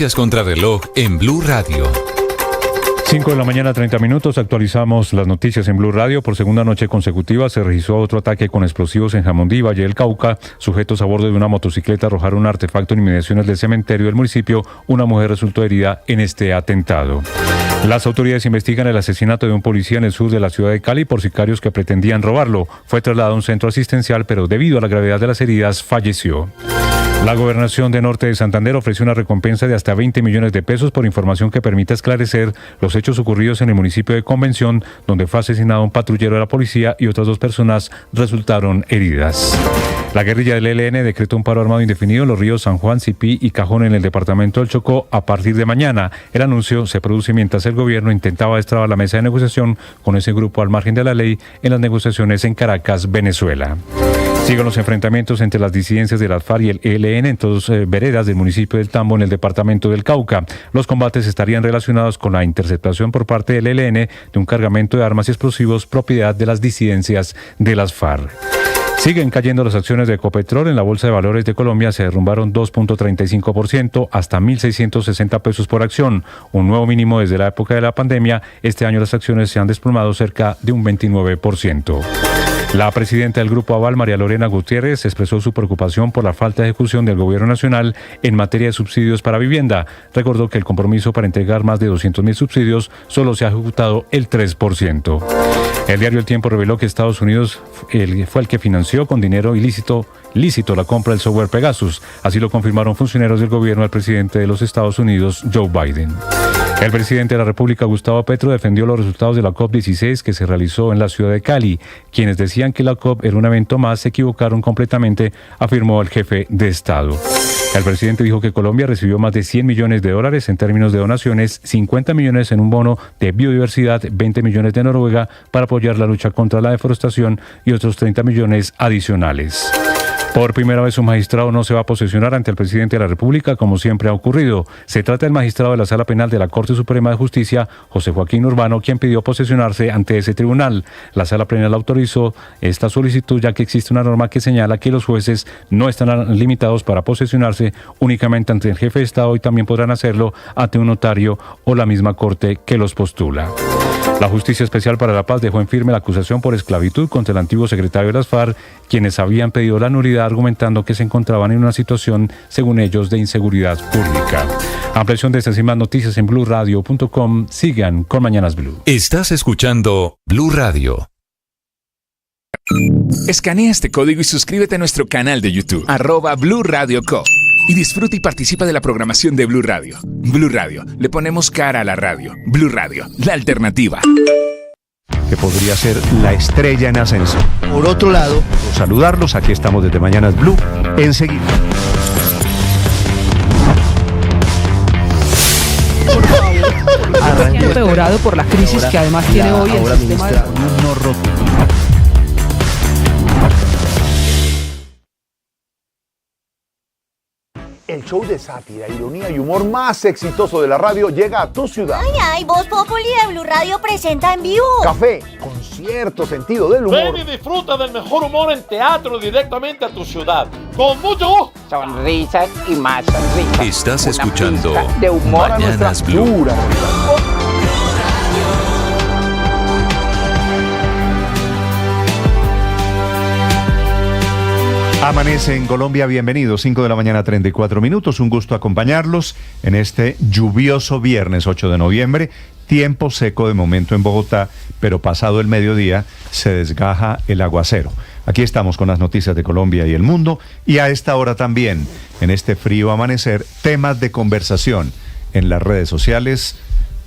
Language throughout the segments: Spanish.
Noticias contra reloj en Blue Radio. 5 de la mañana, 30 minutos. Actualizamos las noticias en Blue Radio. Por segunda noche consecutiva se registró otro ataque con explosivos en Jamundí, Valle del Cauca. Sujetos a bordo de una motocicleta arrojaron un artefacto en inmediaciones del cementerio del municipio. Una mujer resultó herida en este atentado. Las autoridades investigan el asesinato de un policía en el sur de la ciudad de Cali por sicarios que pretendían robarlo. Fue trasladado a un centro asistencial, pero debido a la gravedad de las heridas, falleció. La Gobernación de Norte de Santander ofreció una recompensa de hasta 20 millones de pesos por información que permita esclarecer los hechos ocurridos en el municipio de Convención, donde fue asesinado un patrullero de la policía y otras 2 personas resultaron heridas. La guerrilla del ELN decretó un paro armado indefinido en los ríos San Juan, Cipí y Cajón en el departamento del Chocó a partir de mañana. El anuncio se produce mientras el gobierno intentaba destrabar la mesa de negociación con ese grupo al margen de la ley en las negociaciones en Caracas, Venezuela. Siguen los enfrentamientos entre las disidencias de las FARC y el ELN en 2 veredas del municipio del Tambo en el departamento del Cauca. Los combates estarían relacionados con la interceptación por parte del ELN de un cargamento de armas y explosivos propiedad de las disidencias de las FARC. Siguen cayendo las acciones de Ecopetrol. En la Bolsa de Valores de Colombia se derrumbaron 2.35% hasta 1.660 pesos por acción, un nuevo mínimo desde la época de la pandemia. Este año las acciones se han desplomado cerca de un 29%. La presidenta del Grupo Aval, María Lorena Gutiérrez, expresó su preocupación por la falta de ejecución del Gobierno Nacional en materia de subsidios para vivienda. Recordó que el compromiso para entregar más de 200.000 subsidios solo se ha ejecutado el 3%. El diario El Tiempo reveló que Estados Unidos fue el que financió con dinero lícito la compra del software Pegasus. Así lo confirmaron funcionarios del gobierno al presidente de los Estados Unidos, Joe Biden. El presidente de la República, Gustavo Petro, defendió los resultados de la COP16 que se realizó en la ciudad de Cali. Quienes decían que la COP era un evento más se equivocaron completamente, afirmó el jefe de Estado. El presidente dijo que Colombia recibió más de $100 millones en términos de donaciones, 50 millones en un bono de biodiversidad, 20 millones de Noruega para apoyar la lucha contra la deforestación y otros 30 millones adicionales. Por primera vez un magistrado no se va a posesionar ante el presidente de la República, como siempre ha ocurrido. Se trata del magistrado de la Sala Penal de la Corte Suprema de Justicia, José Joaquín Urbano, quien pidió posesionarse ante ese tribunal. La Sala Penal autorizó esta solicitud, ya que existe una norma que señala que los jueces no están limitados para posesionarse únicamente ante el jefe de Estado y también podrán hacerlo ante un notario o la misma Corte que los postula. La Justicia Especial para la Paz dejó en firme la acusación por esclavitud contra el antiguo secretario de las FARC, quienes habían pedido la nulidad argumentando que se encontraban en una situación, según ellos, de inseguridad pública. Ampliación de estas y más noticias en BlueRadio.com. Sigan con Mañanas Blue. Estás escuchando Blue Radio. Escanea este código y suscríbete a nuestro canal de YouTube, @BlueRadioCo. Y disfruta y participa de la programación de Blue Radio. Blue Radio, le ponemos cara a la radio. Blue Radio, la alternativa. Que podría ser la estrella en ascenso. Por otro lado, saludarlos, aquí estamos desde Mañanas Blue, enseguida. Empeorado por la crisis que además tiene hoy el sistema de... El show de sátira, ironía y humor más exitoso de la radio llega a tu ciudad. Ay, Voz Populi de Blue Radio presenta en vivo. Café, con cierto sentido del humor. Ven y disfruta del mejor humor en teatro directamente a tu ciudad. Con mucho gusto. Sonrisas y más sonrisas. Estás escuchando de humor Mañanas Blue. Amanece en Colombia, bienvenidos, 5 de la mañana, 34 minutos, un gusto acompañarlos en este lluvioso viernes 8 de noviembre, tiempo seco de momento en Bogotá, pero pasado el mediodía se desgaja el aguacero. Aquí estamos con las noticias de Colombia y el mundo, y a esta hora también, en este frío amanecer, temas de conversación en las redes sociales,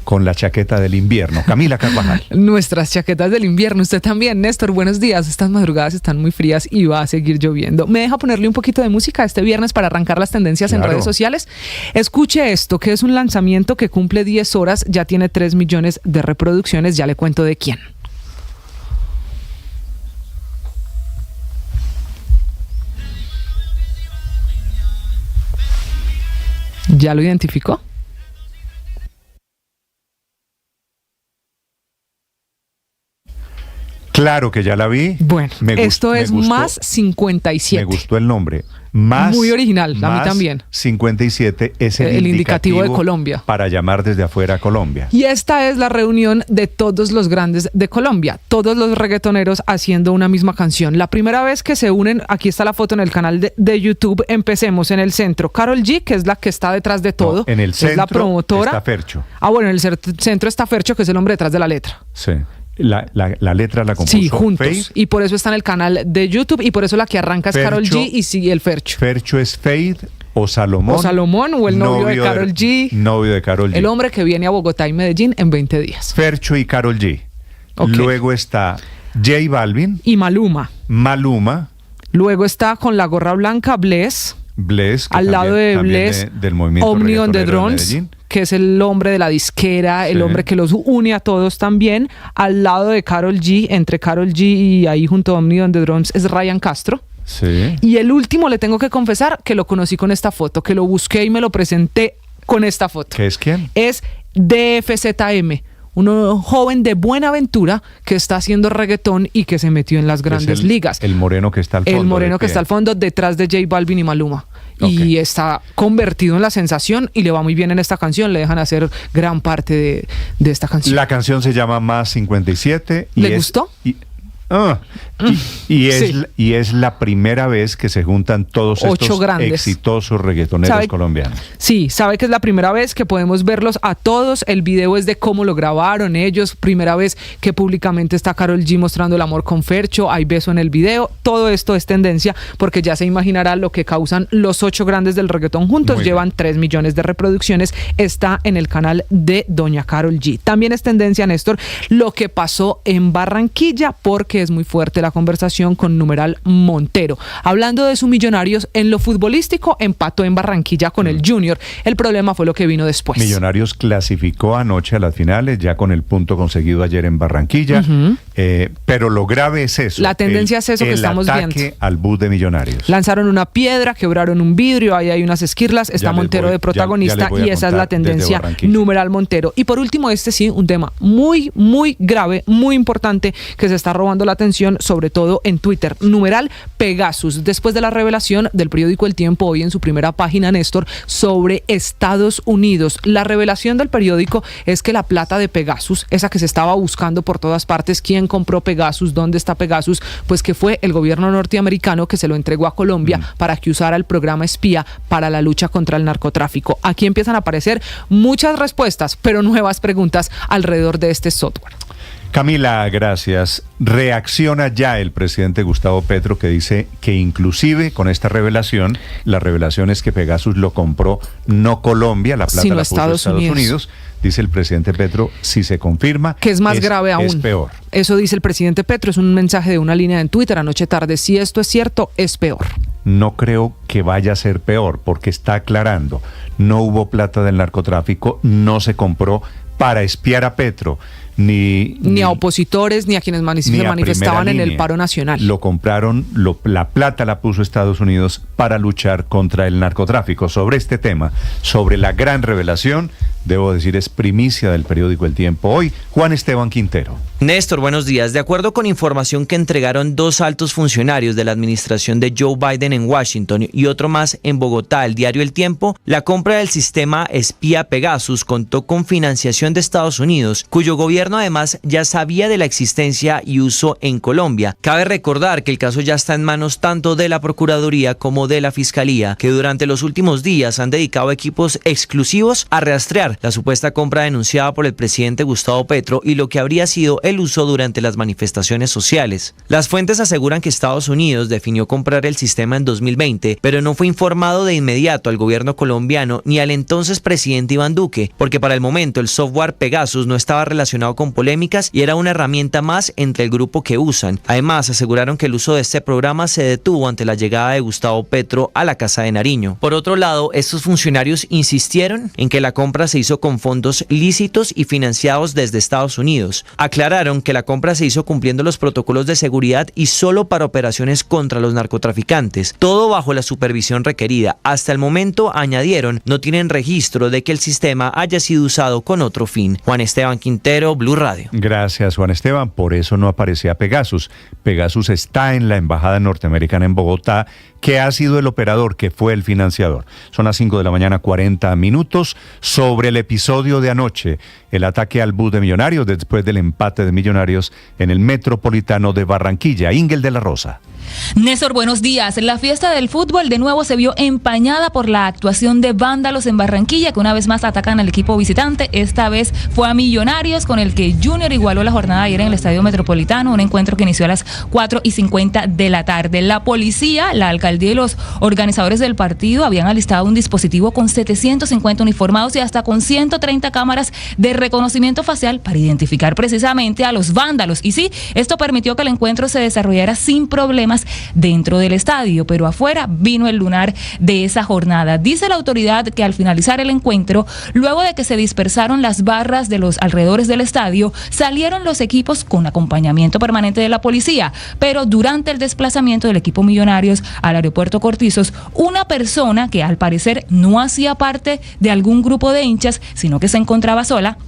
con la chaqueta del invierno. Camila Carvajal. Nuestras chaquetas del invierno. Usted también, Néstor, buenos días. Estas madrugadas están muy frías y va a seguir lloviendo. ¿Me deja ponerle un poquito de música este viernes para arrancar las tendencias en redes sociales? Escuche esto, que es un lanzamiento que cumple 10 horas, ya tiene 3 millones de reproducciones, ya le cuento de quién. ¿Ya lo identificó? Claro que ya la vi. Bueno, esto es más 57. Me gustó el nombre. Más, muy original, a mí también. 57 es el indicativo de Colombia. Para llamar desde afuera a Colombia. Y esta es la reunión de todos los grandes de Colombia, todos los reggaetoneros haciendo una misma canción. La primera vez que se unen, aquí está la foto en el canal de YouTube, empecemos en el centro. Karol G, que es la que está detrás de todo, en el centro es la promotora. Está Fercho. En el centro está Fercho, que es el hombre detrás de la letra. Sí. La letra la compuso sí, juntos. Feid. Y por eso está en el canal de YouTube y por eso la que arranca es Karol G y sigue el Fercho. Fercho es Feid o Salomón. O Salomón o el novio de Karol G. Novio de Karol G. El hombre que viene a Bogotá y Medellín en 20 días. Fercho y Karol G. Okay. Luego está J Balvin. Y Maluma. Luego está con la gorra blanca Bless. Al lado de Bless, del movimiento Omni on the Drums, que es el hombre de la disquera, el hombre que los une a todos también. Al lado de Karol G, entre Karol G y ahí junto a Omni on the Drums, es Ryan Castro. Sí. Y el último, le tengo que confesar que lo conocí con esta foto, que lo busqué y me lo presenté con esta foto. ¿Qué es quién? Es DFZM. Un joven de Buenaventura que está haciendo reggaetón y que se metió en las grandes ligas. El moreno que está al fondo. El moreno que está al fondo detrás de J Balvin y Maluma. Okay. Y está convertido en la sensación y le va muy bien en esta canción. Le dejan hacer gran parte de esta canción. La canción se llama Más 57. ¿Le gustó? Y es la primera vez que se juntan todos estos exitosos reggaetoneros colombianos. Sí, sabe que es la primera vez que podemos verlos a todos. El video es de cómo lo grabaron ellos. Primera vez que públicamente está Karol G mostrando el amor con Fercho. Hay beso en el video. Todo esto es tendencia porque ya se imaginará lo que causan los 8 grandes del reggaetón juntos. Muy Llevan bien. 3 millones de reproducciones. Está en el canal de Doña Karol G. También es tendencia, Néstor, lo que pasó en Barranquilla porque es muy fuerte la conversación con numeral Montero. Hablando de sus Millonarios, en lo futbolístico empató en Barranquilla con el Junior. El problema fue lo que vino después. Millonarios clasificó anoche a las finales, ya con el punto conseguido ayer en Barranquilla, pero lo grave es eso. La tendencia es eso que estamos viendo. El ataque al bus de Millonarios. Lanzaron una piedra, quebraron un vidrio, ahí hay unas esquirlas, está Montero de protagonista y esa es la tendencia numeral Montero. Y por último, un tema muy, muy grave, muy importante que se está robando la atención, sobre todo en Twitter, numeral Pegasus, después de la revelación del periódico El Tiempo hoy en su primera página, Néstor, sobre Estados Unidos. La revelación del periódico es que la plata de Pegasus, esa que se estaba buscando por todas partes, quién compró Pegasus, dónde está Pegasus, pues que fue el gobierno norteamericano que se lo entregó a Colombia para que usara el programa espía para la lucha contra el narcotráfico. Aquí empiezan a aparecer muchas respuestas, pero nuevas preguntas alrededor de este software. Camila, gracias. Reacciona ya el presidente Gustavo Petro, que dice que inclusive con esta revelación, la revelación es que Pegasus lo compró no Colombia, la plata sino la puso Estados Unidos. Dice el presidente Petro, si se confirma, que es más grave aún. Es peor. Eso dice el presidente Petro, es un mensaje de una línea en Twitter anoche tarde. Si esto es cierto, es peor. No creo que vaya a ser peor, porque está aclarando, no hubo plata del narcotráfico, no se compró para espiar a Petro. Ni a opositores, ni a quienes se manifestaban en el paro nacional. Lo compraron, la plata la puso Estados Unidos para luchar contra el narcotráfico. Sobre este tema, sobre la gran revelación, debo decir, es primicia del periódico El Tiempo hoy, Juan Esteban Quintero. Néstor, buenos días. De acuerdo con información que entregaron 2 altos funcionarios de la administración de Joe Biden en Washington y otro más en Bogotá, el diario El Tiempo, la compra del sistema espía Pegasus contó con financiación de Estados Unidos, cuyo gobierno además ya sabía de la existencia y uso en Colombia. Cabe recordar que el caso ya está en manos tanto de la Procuraduría como de la Fiscalía, que durante los últimos días han dedicado equipos exclusivos a rastrear la supuesta compra denunciada por el presidente Gustavo Petro y lo que habría sido el uso durante las manifestaciones sociales. Las fuentes aseguran que Estados Unidos definió comprar el sistema en 2020, pero no fue informado de inmediato al gobierno colombiano ni al entonces presidente Iván Duque, porque para el momento el software Pegasus no estaba relacionado con polémicas y era una herramienta más entre el grupo que usan. Además, aseguraron que el uso de este programa se detuvo ante la llegada de Gustavo Petro a la Casa de Nariño. Por otro lado, estos funcionarios insistieron en que la compra se hizo con fondos lícitos y financiados desde Estados Unidos. Aclararon aclararon que la compra se hizo cumpliendo los protocolos de seguridad y solo para operaciones contra los narcotraficantes, todo bajo la supervisión requerida. Hasta el momento, añadieron, no tienen registro de que el sistema haya sido usado con otro fin. Juan Esteban Quintero, Blue Radio. Gracias, Juan Esteban. Por eso no aparecía Pegasus. Pegasus está en la Embajada Norteamericana en Bogotá, que ha sido el operador, que fue el financiador. Son las 5 de la mañana, 40 minutos. Sobre el episodio de anoche, el ataque al bus de Millonarios después del empate de Millonarios en el Metropolitano de Barranquilla. Ingel de la Rosa. Néstor, buenos días. La fiesta del fútbol de nuevo se vio empañada por la actuación de vándalos en Barranquilla, que una vez más atacan al equipo visitante. Esta vez fue a Millonarios, con el que Junior igualó la jornada ayer en el Estadio Metropolitano, un encuentro que inició a las 4:50 de la tarde. La policía, la alcaldía y los organizadores del partido habían alistado un dispositivo con 750 uniformados y hasta con 130 cámaras de reconocimiento facial para identificar precisamente a los vándalos. Y sí, esto permitió que el encuentro se desarrollara sin problemas dentro del estadio, pero afuera vino el lunar de esa jornada. Dice la autoridad que al finalizar el encuentro, luego de que se dispersaron las barras de los alrededores del estadio, salieron los equipos con acompañamiento permanente de la policía, pero durante el desplazamiento del equipo Millonarios al aeropuerto Cortizos, una persona que al parecer no hacía parte de algún grupo de hinchas, sino que se encontraba sola,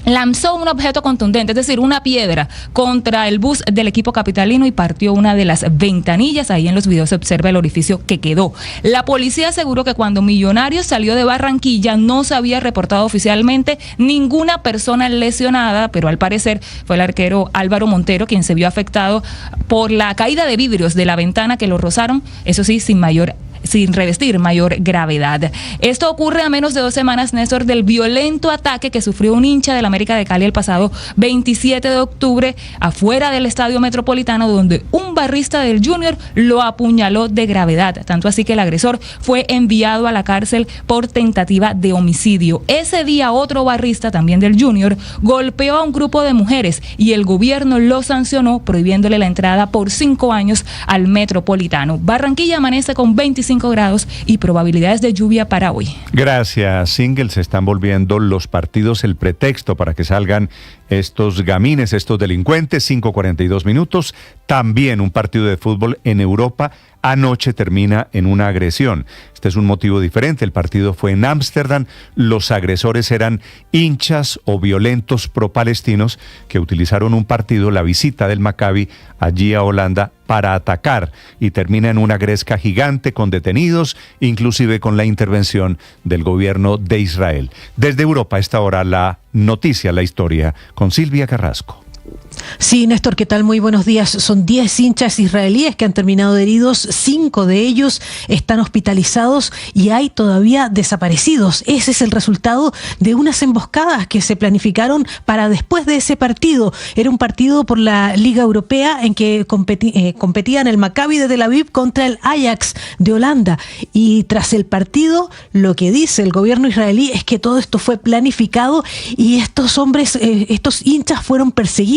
lanzó un objeto contundente, es decir, una piedra, contra el bus del equipo capitalino y partió una de las ventanillas. Ahí en los videos se observa el orificio que quedó. La policía aseguró que cuando Millonarios salió de Barranquilla no se había reportado oficialmente ninguna persona lesionada, pero al parecer fue el arquero Álvaro Montero quien se vio afectado por la caída de vidrios de la ventana que lo rozaron, eso sí, sin revestir mayor gravedad. Esto ocurre a menos de 2 semanas, Néstor, del violento ataque que sufrió un hincha del América de Cali el pasado 27 de octubre afuera del Estadio Metropolitano, donde un barrista del Junior lo apuñaló de gravedad, tanto así que el agresor fue enviado a la cárcel por tentativa de homicidio. Ese día otro barrista, también del Junior, golpeó a un grupo de mujeres y el gobierno lo sancionó prohibiéndole la entrada por 5 años al Metropolitano. Barranquilla amanece con 25 grados y probabilidades de lluvia para hoy. Gracias, Singel. Se están volviendo los partidos el pretexto para que salgan estos gamines, estos delincuentes. 5:42 minutos. También un partido de fútbol en Europa anoche termina en una agresión. Este es un motivo diferente. El partido fue en Ámsterdam. Los agresores eran hinchas o violentos pro-palestinos que utilizaron un partido, la visita del Maccabi allí a Holanda, para atacar, y termina en una gresca gigante con detenidos, inclusive con la intervención del gobierno de Israel. Desde Europa a esta hora la noticia, la historia, con Silvia Carrasco. Sí, Néstor, ¿qué tal? Muy buenos días. Son 10 hinchas israelíes que han terminado heridos, 5 de ellos están hospitalizados y hay todavía desaparecidos. Ese es el resultado de unas emboscadas que se planificaron para después de ese partido. Era un partido por la Liga Europea en que competían el Maccabi de Tel Aviv contra el Ajax de Holanda. Y tras el partido, lo que dice el gobierno israelí es que todo esto fue planificado y estos hombres, estos hinchas fueron perseguidos.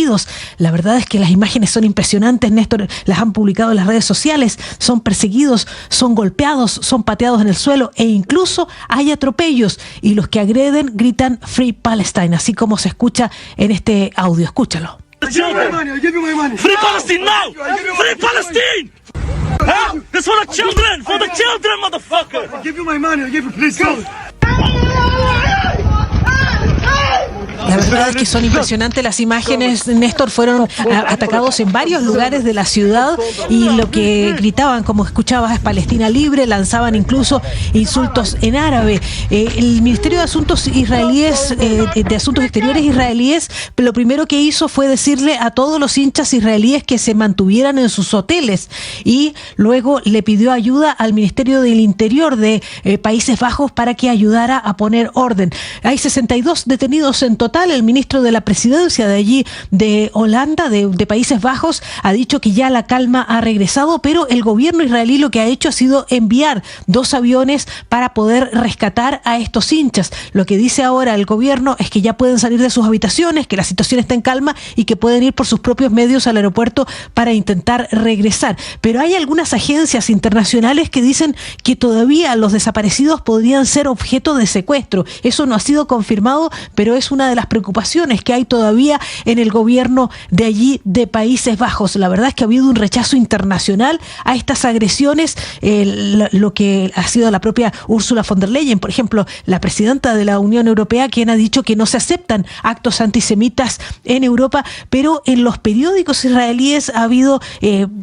La verdad es que las imágenes son impresionantes, Néstor, las han publicado en las redes sociales. Son perseguidos, son golpeados, son pateados en el suelo e incluso hay atropellos, y los que agreden gritan Free Palestine, así como se escucha en este audio. Escúchalo. Free Palestine now! Free Palestine! Huh? This for the children, motherfucker! I give you my money, I give you, please go! La verdad es que son impresionantes las imágenes, Néstor. Fueron atacados en varios lugares de la ciudad y lo que gritaban, como escuchabas, es Palestina libre. Lanzaban incluso insultos en árabe. El Ministerio de Asuntos Israelíes, de Asuntos Exteriores israelíes, lo primero que hizo fue decirle a todos los hinchas israelíes que se mantuvieran en sus hoteles, y luego le pidió ayuda al Ministerio del Interior de Países Bajos para que ayudara a poner orden. Hay 62 detenidos en total. El ministro de la presidencia de allí, de Holanda, de Países Bajos, ha dicho que ya la calma ha regresado, pero el gobierno israelí lo que ha hecho ha sido enviar 2 aviones para poder rescatar a estos hinchas. Lo que dice ahora el gobierno es que ya pueden salir de sus habitaciones, que la situación está en calma y que pueden ir por sus propios medios al aeropuerto para intentar regresar. Pero hay algunas agencias internacionales que dicen que todavía los desaparecidos podrían ser objeto de secuestro. Eso no ha sido confirmado, pero es una de las las preocupaciones que hay todavía en el gobierno de allí de Países Bajos. La verdad es que ha habido un rechazo internacional a estas agresiones, lo que ha sido la propia Ursula von der Leyen, por ejemplo, la presidenta de la Unión Europea, quien ha dicho que no se aceptan actos antisemitas en Europa, pero en los periódicos israelíes ha habido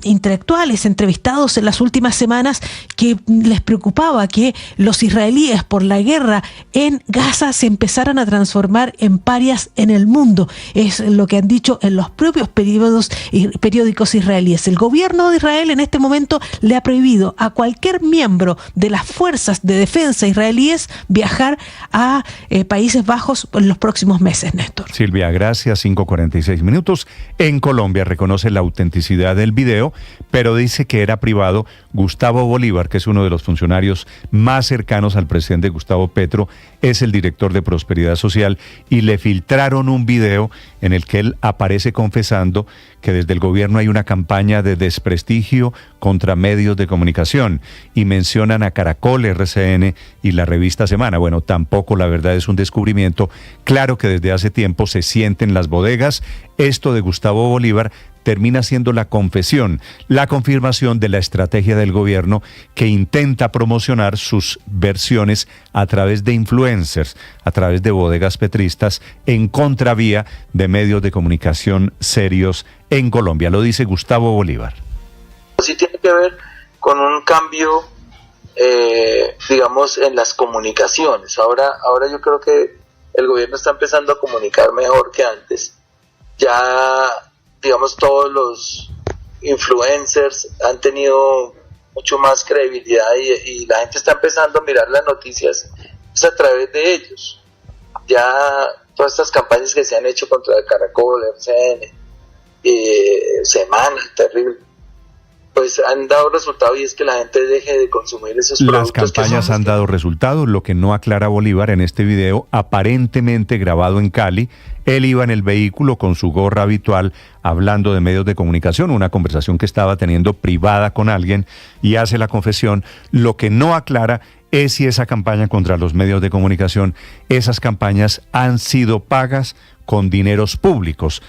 intelectuales entrevistados en las últimas semanas que les preocupaba que los israelíes por la guerra en Gaza se empezaran a transformar en parias en el mundo. Es lo que han dicho en los propios periódicos israelíes. El gobierno de Israel en este momento le ha prohibido a cualquier miembro de las fuerzas de defensa israelíes viajar a Países Bajos en los próximos meses, Néstor. Silvia, gracias. 5:46. En Colombia reconoce la autenticidad del video, pero dice que era privado. Gustavo Bolívar, que es uno de los funcionarios más cercanos al presidente Gustavo Petro, es el director de Prosperidad Social y le filtraron un video en el que él aparece confesando que desde el gobierno hay una campaña de desprestigio contra medios de comunicación y mencionan a Caracol, RCN y la revista Semana. Bueno, tampoco la verdad es un descubrimiento. Claro que desde hace tiempo se siente en las bodegas. Esto de Gustavo Bolívar termina siendo la confesión, la confirmación de la estrategia del gobierno que intenta promocionar sus versiones a través de influencers, a través de bodegas petristas, en contravía de medios de comunicación serios en Colombia. Lo dice Gustavo Bolívar. Sí tiene que ver con un cambio, digamos, en las comunicaciones. Ahora yo creo que el gobierno está empezando a comunicar mejor que antes. Ya, digamos, todos los influencers han tenido mucho más credibilidad y la gente está empezando a mirar las noticias pues, a través de ellos. Ya todas estas campañas que se han hecho contra Caracol, RCN, Semana, terrible, pues han dado resultado y es que la gente deje de consumir esos productos. Las campañas han dado resultado, lo que no aclara Bolívar en este video, aparentemente grabado en Cali. Él iba en el vehículo con su gorra habitual hablando de medios de comunicación, una conversación que estaba teniendo privada con alguien y hace la confesión. Lo que no aclara es si esa campaña contra los medios de comunicación, esas campañas han sido pagas con dineros públicos.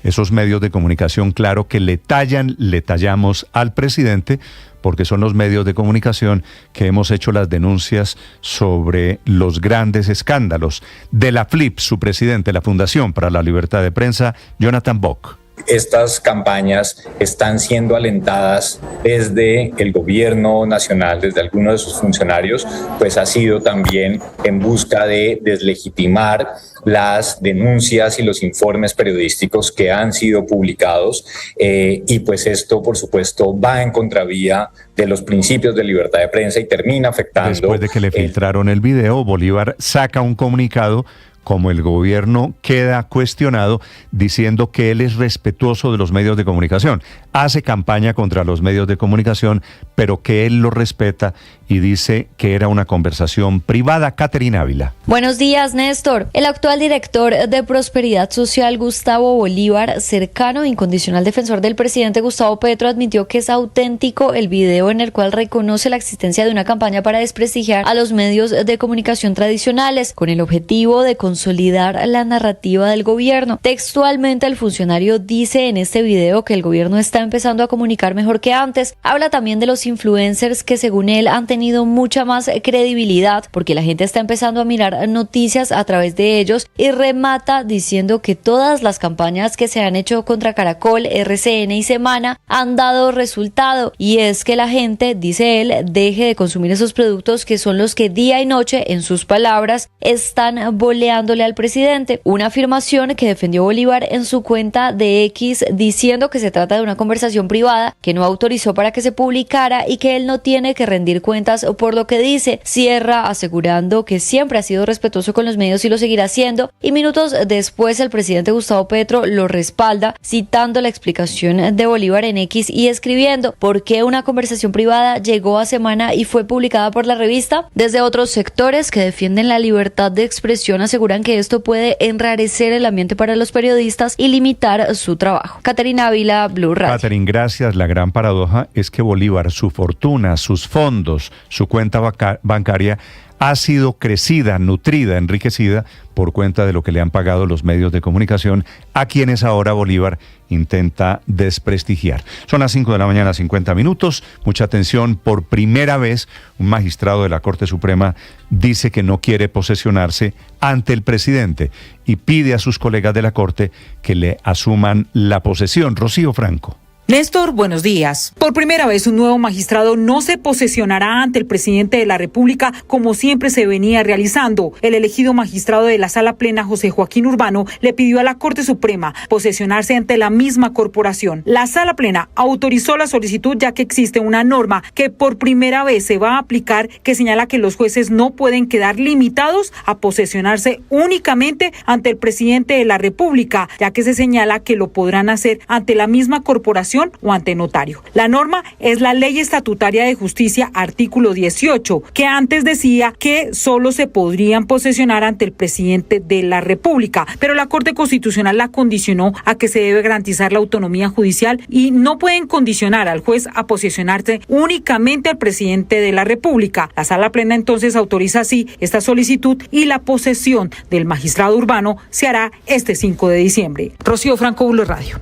Esos medios de comunicación, claro que le tallamos al presidente, porque son los medios de comunicación que hemos hecho las denuncias sobre los grandes escándalos. De la FLIP, su presidente, la Fundación para la Libertad de Prensa, Jonathan Bock. Estas campañas están siendo alentadas desde el gobierno nacional, desde algunos de sus funcionarios, pues ha sido también en busca de deslegitimar las denuncias y los informes periodísticos que han sido publicados y pues esto por supuesto va en contravía de los principios de libertad de prensa y termina afectando. Después de que le filtraron el video, Bolívar saca un comunicado como el gobierno queda cuestionado diciendo que él es respetuoso de los medios de comunicación. Hace campaña contra los medios de comunicación, pero que él lo respeta y dice que era una conversación privada. Caterina Ávila. Buenos días, Néstor. El actual director de Prosperidad Social, Gustavo Bolívar, cercano e incondicional defensor del presidente Gustavo Petro, admitió que es auténtico el video en el cual reconoce la existencia de una campaña para desprestigiar a los medios de comunicación tradicionales, con el objetivo de consolidar la narrativa del gobierno. Textualmente, el funcionario dice en este video que el gobierno está empezando a comunicar mejor que antes. Habla también de los influencers que, según él, han tenido mucha más credibilidad porque la gente está empezando a mirar noticias a través de ellos, y remata diciendo que todas las campañas que se han hecho contra Caracol, RCN y Semana han dado resultado, y es que la gente, dice él, deje de consumir esos productos que son los que día y noche, en sus palabras, están boleándole al presidente. Una afirmación que defendió Bolívar en su cuenta de X, diciendo que se trata de una conversación privada que no autorizó para que se publicara y que él no tiene que rendir cuentas por lo que dice. Cierra asegurando que siempre ha sido respetuoso con los medios y lo seguirá haciendo, y minutos después el presidente Gustavo Petro lo respalda, citando la explicación de Bolívar en X y escribiendo: ¿por qué una conversación privada llegó a Semana y fue publicada por la revista? Desde otros sectores que defienden la libertad de expresión aseguran que esto puede enrarecer el ambiente para los periodistas y limitar su trabajo. Caterina Ávila, Blue Radio. Catherine, gracias. La gran paradoja es que Bolívar, su fortuna, sus fondos, su cuenta bancaria ha sido crecida, nutrida, enriquecida por cuenta de lo que le han pagado los medios de comunicación a quienes ahora Bolívar intenta desprestigiar. Son las 5 de la mañana, 50 minutos. Mucha atención. Por primera vez, un magistrado de la Corte Suprema dice que no quiere posesionarse ante el presidente y pide a sus colegas de la Corte que le asuman la posesión. Rocío Franco. Néstor, buenos días. Por primera vez, un nuevo magistrado no se posesionará ante el presidente de la República como siempre se venía realizando. El elegido magistrado de la Sala Plena, José Joaquín Urbano, le pidió a la Corte Suprema posesionarse ante la misma corporación. La Sala Plena autorizó la solicitud ya que existe una norma que por primera vez se va a aplicar que señala que los jueces no pueden quedar limitados a posesionarse únicamente ante el presidente de la República, ya que se señala que lo podrán hacer ante la misma corporación o ante notario. La norma es la Ley Estatutaria de Justicia, artículo 18, que antes decía que solo se podrían posesionar ante el presidente de la República, pero la Corte Constitucional la condicionó a que se debe garantizar la autonomía judicial y no pueden condicionar al juez a posesionarse únicamente al presidente de la República. La Sala Plena entonces autoriza así esta solicitud y la posesión del magistrado Urbano se hará este 5 de diciembre. Rocío Franco, Blue Radio.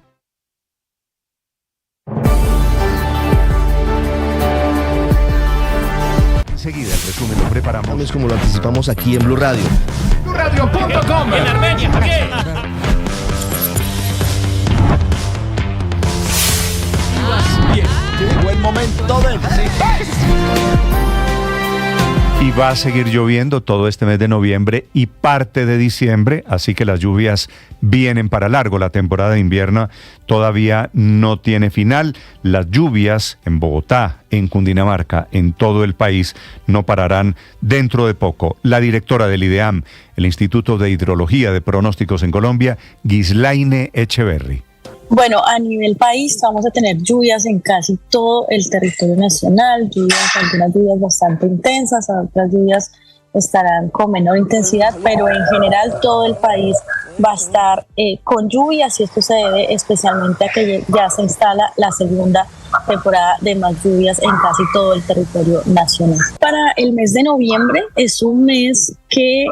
Enseguida el resumen lo preparamos. Como lo anticipamos aquí en Blue Radio. BlueRadio.com. En Armenia, Javier. Bien, llegó el momento del Y va a seguir lloviendo todo este mes de noviembre y parte de diciembre, así que las lluvias vienen para largo. La temporada de invierno todavía no tiene final. Las lluvias en Bogotá, en Cundinamarca, en todo el país, no pararán dentro de poco. La directora del IDEAM, el Instituto de Hidrología de Pronósticos en Colombia, Ghislaine Echeverry. Bueno, a nivel país vamos a tener lluvias en casi todo el territorio nacional, algunas lluvias bastante intensas, otras lluvias estarán con menor intensidad, pero en general todo el país va a estar con lluvias, y esto se debe especialmente a que ya se instala la segunda temporada de más lluvias en casi todo el territorio nacional. Para el mes de noviembre es un mes que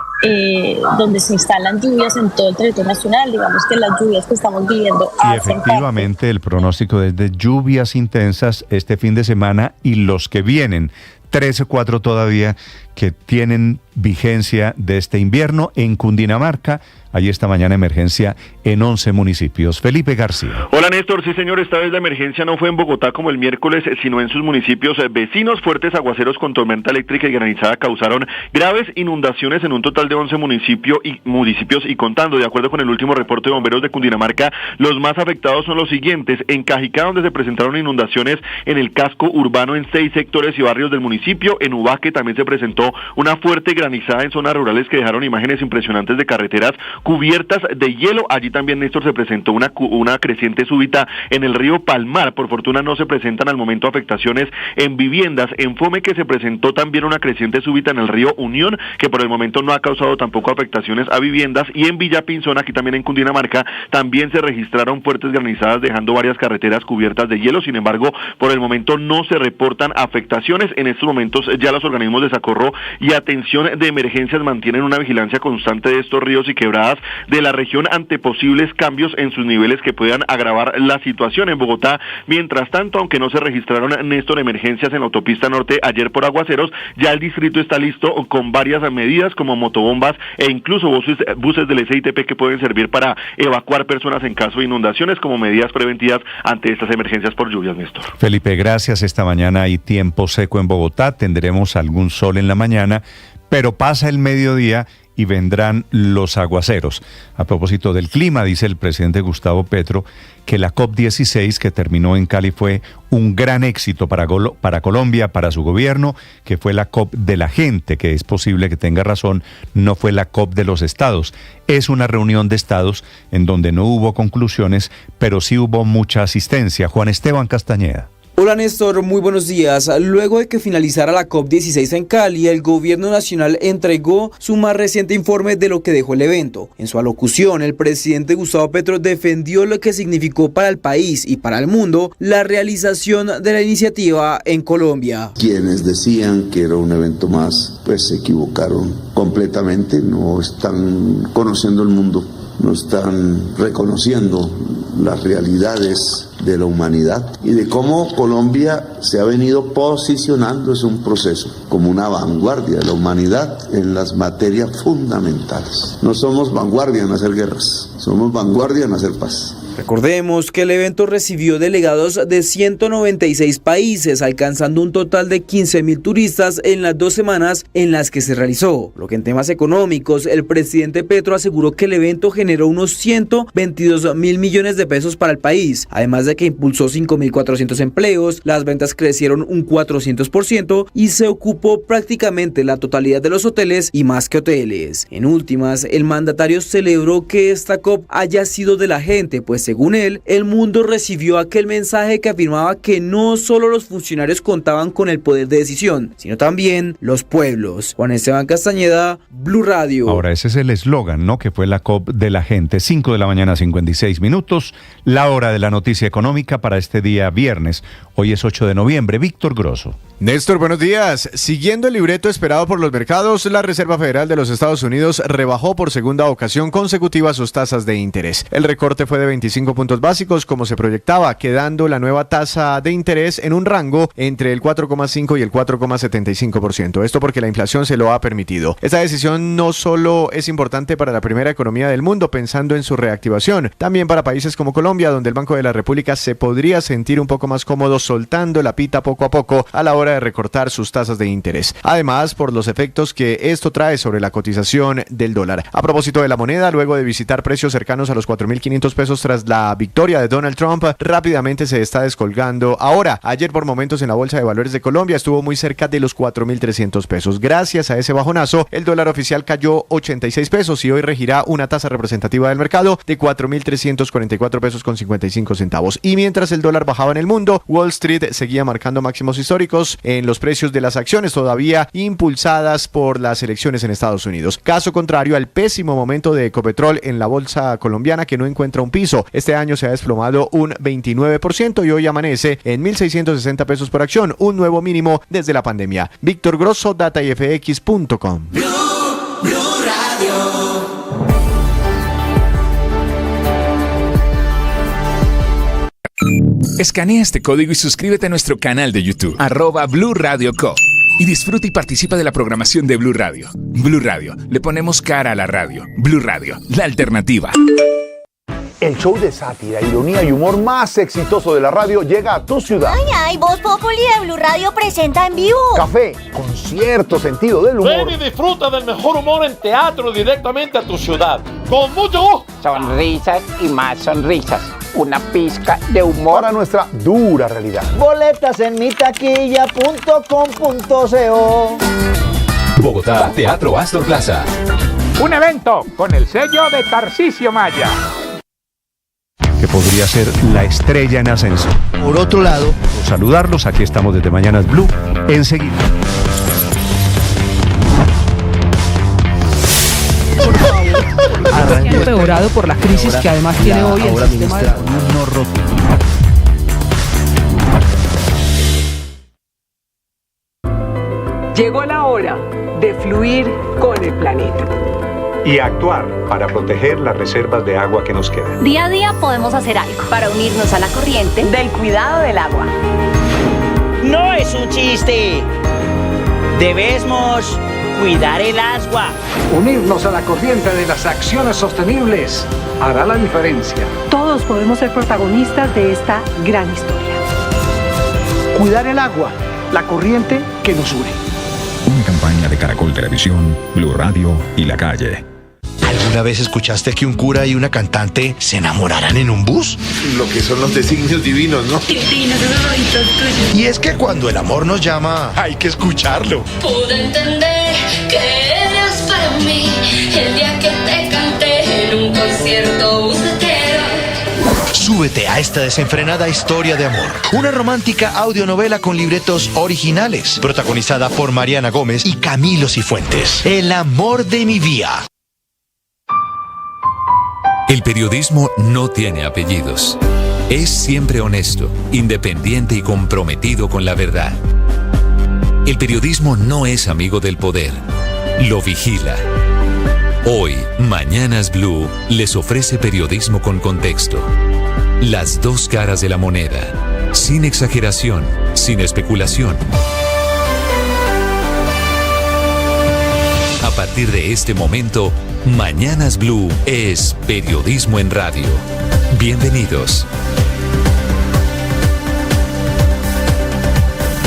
donde se instalan lluvias en todo el territorio nacional. Digamos que las lluvias que estamos viviendo y efectivamente el pronóstico es de lluvias intensas este fin de semana y los que vienen, 3 o 4 todavía que tienen vigencia de este invierno. En Cundinamarca hay esta mañana emergencia en 11 municipios. Felipe García. Hola Néstor, sí señor, esta vez la emunicipio no fue en Bogotá como el miércoles, sino en sus municipios vecinos. Fuertes aguaceros con tormenta eléctrica y granizada causaron graves inundaciones en un total de 11 municipios y contando. De acuerdo con el último reporte de bomberos de Cundinamarca, los más afectados son los siguientes: en Cajicá, donde se presentaron inundaciones en el casco urbano en 6 sectores y barrios del municipio. En Ubaque también se presentó una fuerte granizada en zonas rurales que dejaron imágenes impresionantes de carreteras cubiertas de hielo. Allí también, Néstor, se presentó una creciente súbita en el río Palmar. Por fortuna no se presentan al momento afectaciones en viviendas. En Fomeque se presentó también una creciente súbita en el río Unión, que por el momento no ha causado tampoco afectaciones a viviendas. Y en Villapinzón, aquí también en Cundinamarca, también se registraron fuertes granizadas dejando varias carreteras cubiertas de hielo. Sin embargo, por el momento no se reportan afectaciones. En estos momentos ya los organismos de socorro y atención de emergencias mantienen una vigilancia constante de estos ríos y quebradas de la región ante posibles cambios en sus niveles que puedan agravar la situación en Bogotá. Mientras tanto, aunque no se registraron, Néstor, emergencias en la autopista norte ayer por aguaceros, ya el distrito está listo con varias medidas como motobombas e incluso buses del SITP que pueden servir para evacuar personas en caso de inundaciones como medidas preventivas ante estas emergencias por lluvias, Néstor. Felipe, gracias. Esta mañana hay tiempo seco en Bogotá, tendremos algún sol en la mañana, pero pasa el mediodía y vendrán los aguaceros. A propósito del clima, dice el presidente Gustavo Petro que la COP16 que terminó en Cali fue un gran éxito para Colombia, para su gobierno, que fue la COP de la gente, que es posible que tenga razón, no fue la COP de los estados. Es una reunión de estados en donde no hubo conclusiones, pero sí hubo mucha asistencia. Juan Esteban Castañeda. Hola Néstor, muy buenos días. Luego de que finalizara la COP16 en Cali, el gobierno nacional entregó su más reciente informe de lo que dejó el evento. En su alocución, el presidente Gustavo Petro defendió lo que significó para el país y para el mundo la realización de la iniciativa en Colombia. Quienes decían que era un evento más, pues se equivocaron completamente, no están conociendo el mundo, no están reconociendo las realidades de la humanidad y de cómo Colombia se ha venido posicionando, es un proceso, como una vanguardia de la humanidad en las materias fundamentales. No somos vanguardia en hacer guerras, somos vanguardia en hacer paz. Recordemos que el evento recibió delegados de 196 países, alcanzando un total de 15.000 turistas en las 2 semanas en las que se realizó. Lo que en temas económicos, el presidente Petro aseguró que el evento generó unos 122.000 millones de pesos para el país, además de que impulsó 5.400 empleos, las ventas crecieron un 400% y se ocupó prácticamente la totalidad de los hoteles y más que hoteles. En últimas, el mandatario celebró que esta COP haya sido de la gente, pues según él, el mundo recibió aquel mensaje que afirmaba que no solo los funcionarios contaban con el poder de decisión, sino también los pueblos. Juan Esteban Castañeda, Blue Radio. Ahora, ese es el eslogan, ¿no? Que fue la COP de la gente. 5 de la mañana, 56 minutos. La hora de la noticia económica para este día viernes. Hoy es 8 de noviembre. Víctor Grosso. Néstor, buenos días. Siguiendo el libreto esperado por los mercados, la Reserva Federal de los Estados Unidos rebajó por segunda ocasión consecutiva sus tasas de interés. El recorte fue de 25 puntos básicos, como se proyectaba, quedando la nueva tasa de interés en un rango entre el 4,5 y el 4,75%. Esto porque la inflación se lo ha permitido. Esta decisión no solo es importante para la primera economía del mundo, pensando en su reactivación, también para países como Colombia, donde el Banco de la República se podría sentir un poco más cómodo soltando la pita poco a poco a la hora de recortar sus tasas de interés. Además, por los efectos que esto trae sobre la cotización del dólar. A propósito de la moneda, luego de visitar precios cercanos a los 4.500 pesos tras la victoria de Donald Trump, rápidamente se está descolgando. Ahora, ayer por momentos en la Bolsa de Valores de Colombia estuvo muy cerca de los 4.300 pesos. Gracias a ese bajonazo, el dólar oficial cayó 86 pesos y hoy regirá una tasa representativa del mercado de 4.344 pesos con 55 centavos. Y mientras el dólar bajaba en el mundo, Wall Street seguía marcando máximos históricos en los precios de las acciones, todavía impulsadas por las elecciones en Estados Unidos. Caso contrario al pésimo momento de Ecopetrol en la bolsa colombiana, que no encuentra un piso. Este año se ha desplomado un 29% y hoy amanece en 1.660 pesos por acción, un nuevo mínimo desde la pandemia. Víctor Grosso, datayfx.com. Blue Radio. Escanea este código y suscríbete a nuestro canal de YouTube, @Blue Radio Co. Y disfruta y participa de la programación de Blue Radio. Blue Radio, le ponemos cara a la radio. Blue Radio, la alternativa. El show de sátira, ironía y humor más exitoso de la radio llega a tu ciudad. Ay, Voz Populi de Blue Radio presenta en vivo. Café, con cierto sentido del humor. Ven y disfruta del mejor humor en teatro directamente a tu ciudad. Con mucho gusto. Sonrisas y más sonrisas. Una pizca de humor. Para nuestra dura realidad. Boletas en mitaquilla.com.co. Bogotá, Teatro Astor Plaza. Un evento con el sello de Tarcisio Maya. Que podría ser la estrella en ascenso. Por otro lado, saludarlos, aquí estamos desde Mañanas Blue, enseguida. Empeorado por la crisis que además tiene hoy el sistema de... Llegó la hora de fluir con el planeta. Y actuar para proteger las reservas de agua que nos quedan. Día a día podemos hacer algo para unirnos a la corriente Del cuidado del agua. No es un chiste. Debemos cuidar el agua. Unirnos a la corriente de las acciones sostenibles hará la diferencia. Todos podemos ser protagonistas de esta gran historia. Cuidar el agua, la corriente que nos une. Una campaña de Caracol Televisión, Blue Radio y La Calle. ¿Alguna vez escuchaste que un cura y una cantante se enamoraran en un bus? Lo que son los designios divinos, ¿no? Divinos, esos ojitos tuyos. Y es que cuando el amor nos llama, hay que escucharlo. Pude entender que eras para mí el día que te canté en un concierto bucetero. Súbete a esta desenfrenada historia de amor. Una romántica audionovela con libretos originales, protagonizada por Mariana Gómez y Camilo Cifuentes. El amor de mi vida. El periodismo no tiene apellidos. Es siempre honesto, independiente y comprometido con la verdad. El periodismo no es amigo del poder. Lo vigila. Hoy, Mañanas Blue les ofrece periodismo con contexto. Las dos caras de la moneda. Sin exageración, sin especulación. A partir de este momento, Mañanas Blue es periodismo en radio. Bienvenidos.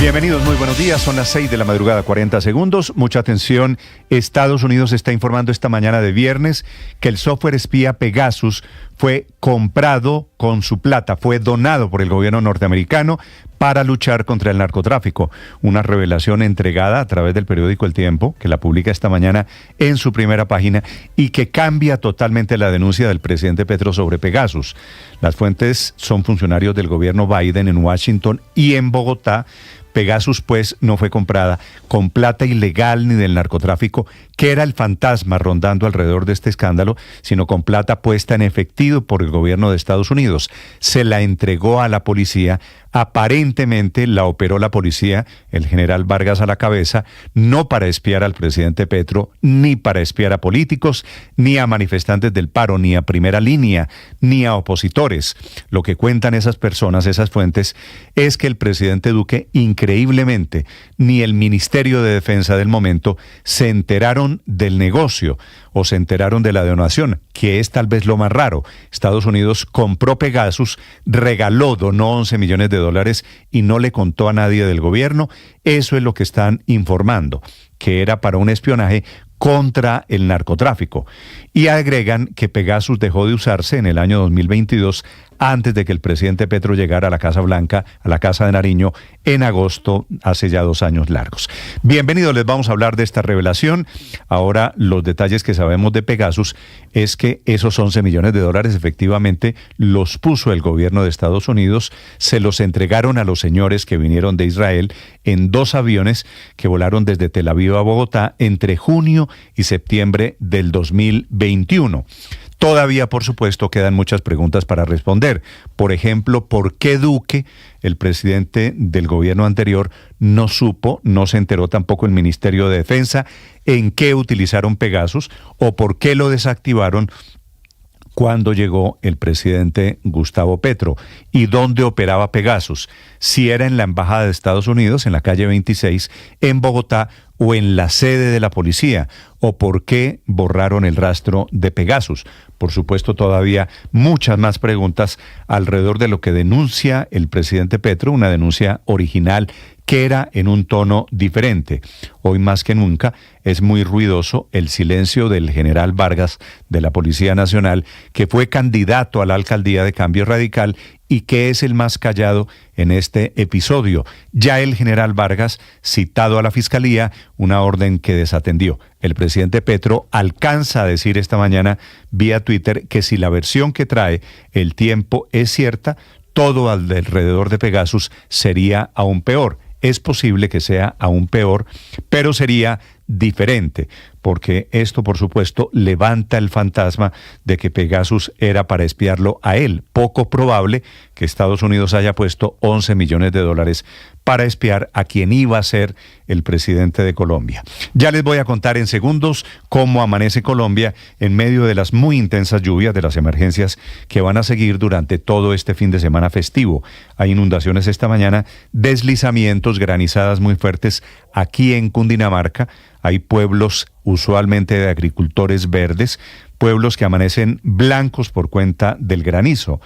Bienvenidos, muy buenos días. Son las 6 de la madrugada, 40 segundos. Mucha atención. Estados Unidos está informando esta mañana de viernes que el software espía Pegasus fue comprado con su plata, fue donado por el gobierno norteamericano para luchar contra el narcotráfico. Una revelación entregada a través del periódico El Tiempo, que la publica esta mañana en su primera página y que cambia totalmente la denuncia del presidente Petro sobre Pegasus. Las fuentes son funcionarios del gobierno Biden en Washington y en Bogotá. Pegasus, pues, no fue comprada con plata ilegal ni del narcotráfico, que era el fantasma rondando alrededor de este escándalo, sino con plata puesta en efectivo por el gobierno de Estados Unidos. Se la entregó a la policía. Aparentemente la operó la policía, el general Vargas a la cabeza, no para espiar al presidente Petro, ni para espiar a políticos, ni a manifestantes del paro, ni a primera línea, ni a opositores. Lo que cuentan esas personas, esas fuentes, es que el presidente Duque, increíblemente, ni el Ministerio de Defensa del momento se enteraron del negocio o se enteraron de la donación, que es tal vez lo más raro. Estados Unidos compró Pegasus, regaló, donó 11 millones de dólares y no le contó a nadie del gobierno. Eso es lo que están informando, que era para un espionaje contra el narcotráfico. Y agregan que Pegasus dejó de usarse en el año 2022, antes de que el presidente Petro llegara a la Casa Blanca, a la Casa de Nariño, en agosto, hace ya 2 años largos. Bienvenidos, les vamos a hablar de esta revelación. Ahora, los detalles que sabemos de Pegasus es que esos 11 millones de dólares efectivamente los puso el gobierno de Estados Unidos, se los entregaron a los señores que vinieron de Israel en 2 aviones que volaron desde Tel Aviv a Bogotá entre junio y septiembre del 2021. Todavía, por supuesto, quedan muchas preguntas para responder. Por ejemplo, ¿por qué Duque, el presidente del gobierno anterior, no supo, no se enteró tampoco el Ministerio de Defensa en qué utilizaron Pegasus o por qué lo desactivaron cuando llegó el presidente Gustavo Petro? ¿Y dónde operaba Pegasus? Si era en la Embajada de Estados Unidos, en la calle 26, en Bogotá, o en la sede de la policía, o por qué borraron el rastro de Pegasus. Por supuesto, todavía muchas más preguntas alrededor de lo que denuncia el presidente Petro, una denuncia original que era en un tono diferente. Hoy más que nunca es muy ruidoso el silencio del general Vargas de la Policía Nacional, que fue candidato a la alcaldía de Cambio Radical y que es el más callado en este episodio. Ya el general Vargas, citado a la Fiscalía, una orden que desatendió. El presidente Petro alcanza a decir esta mañana vía Twitter que si la versión que trae El Tiempo es cierta, todo alrededor de Pegasus sería aún peor. Es posible que sea aún peor, pero sería diferente, porque esto, por supuesto, levanta el fantasma de que Pegasus era para espiarlo a él. Poco probable que Estados Unidos haya puesto 11 millones de dólares para espiar a quien iba a ser el presidente de Colombia. Ya les voy a contar en segundos cómo amanece Colombia en medio de las muy intensas lluvias, de las emergencias que van a seguir durante todo este fin de semana festivo. Hay inundaciones esta mañana, deslizamientos, granizadas muy fuertes aquí en Cundinamarca. Hay pueblos usualmente de agricultores verdes, pueblos que amanecen blancos por cuenta del granizo.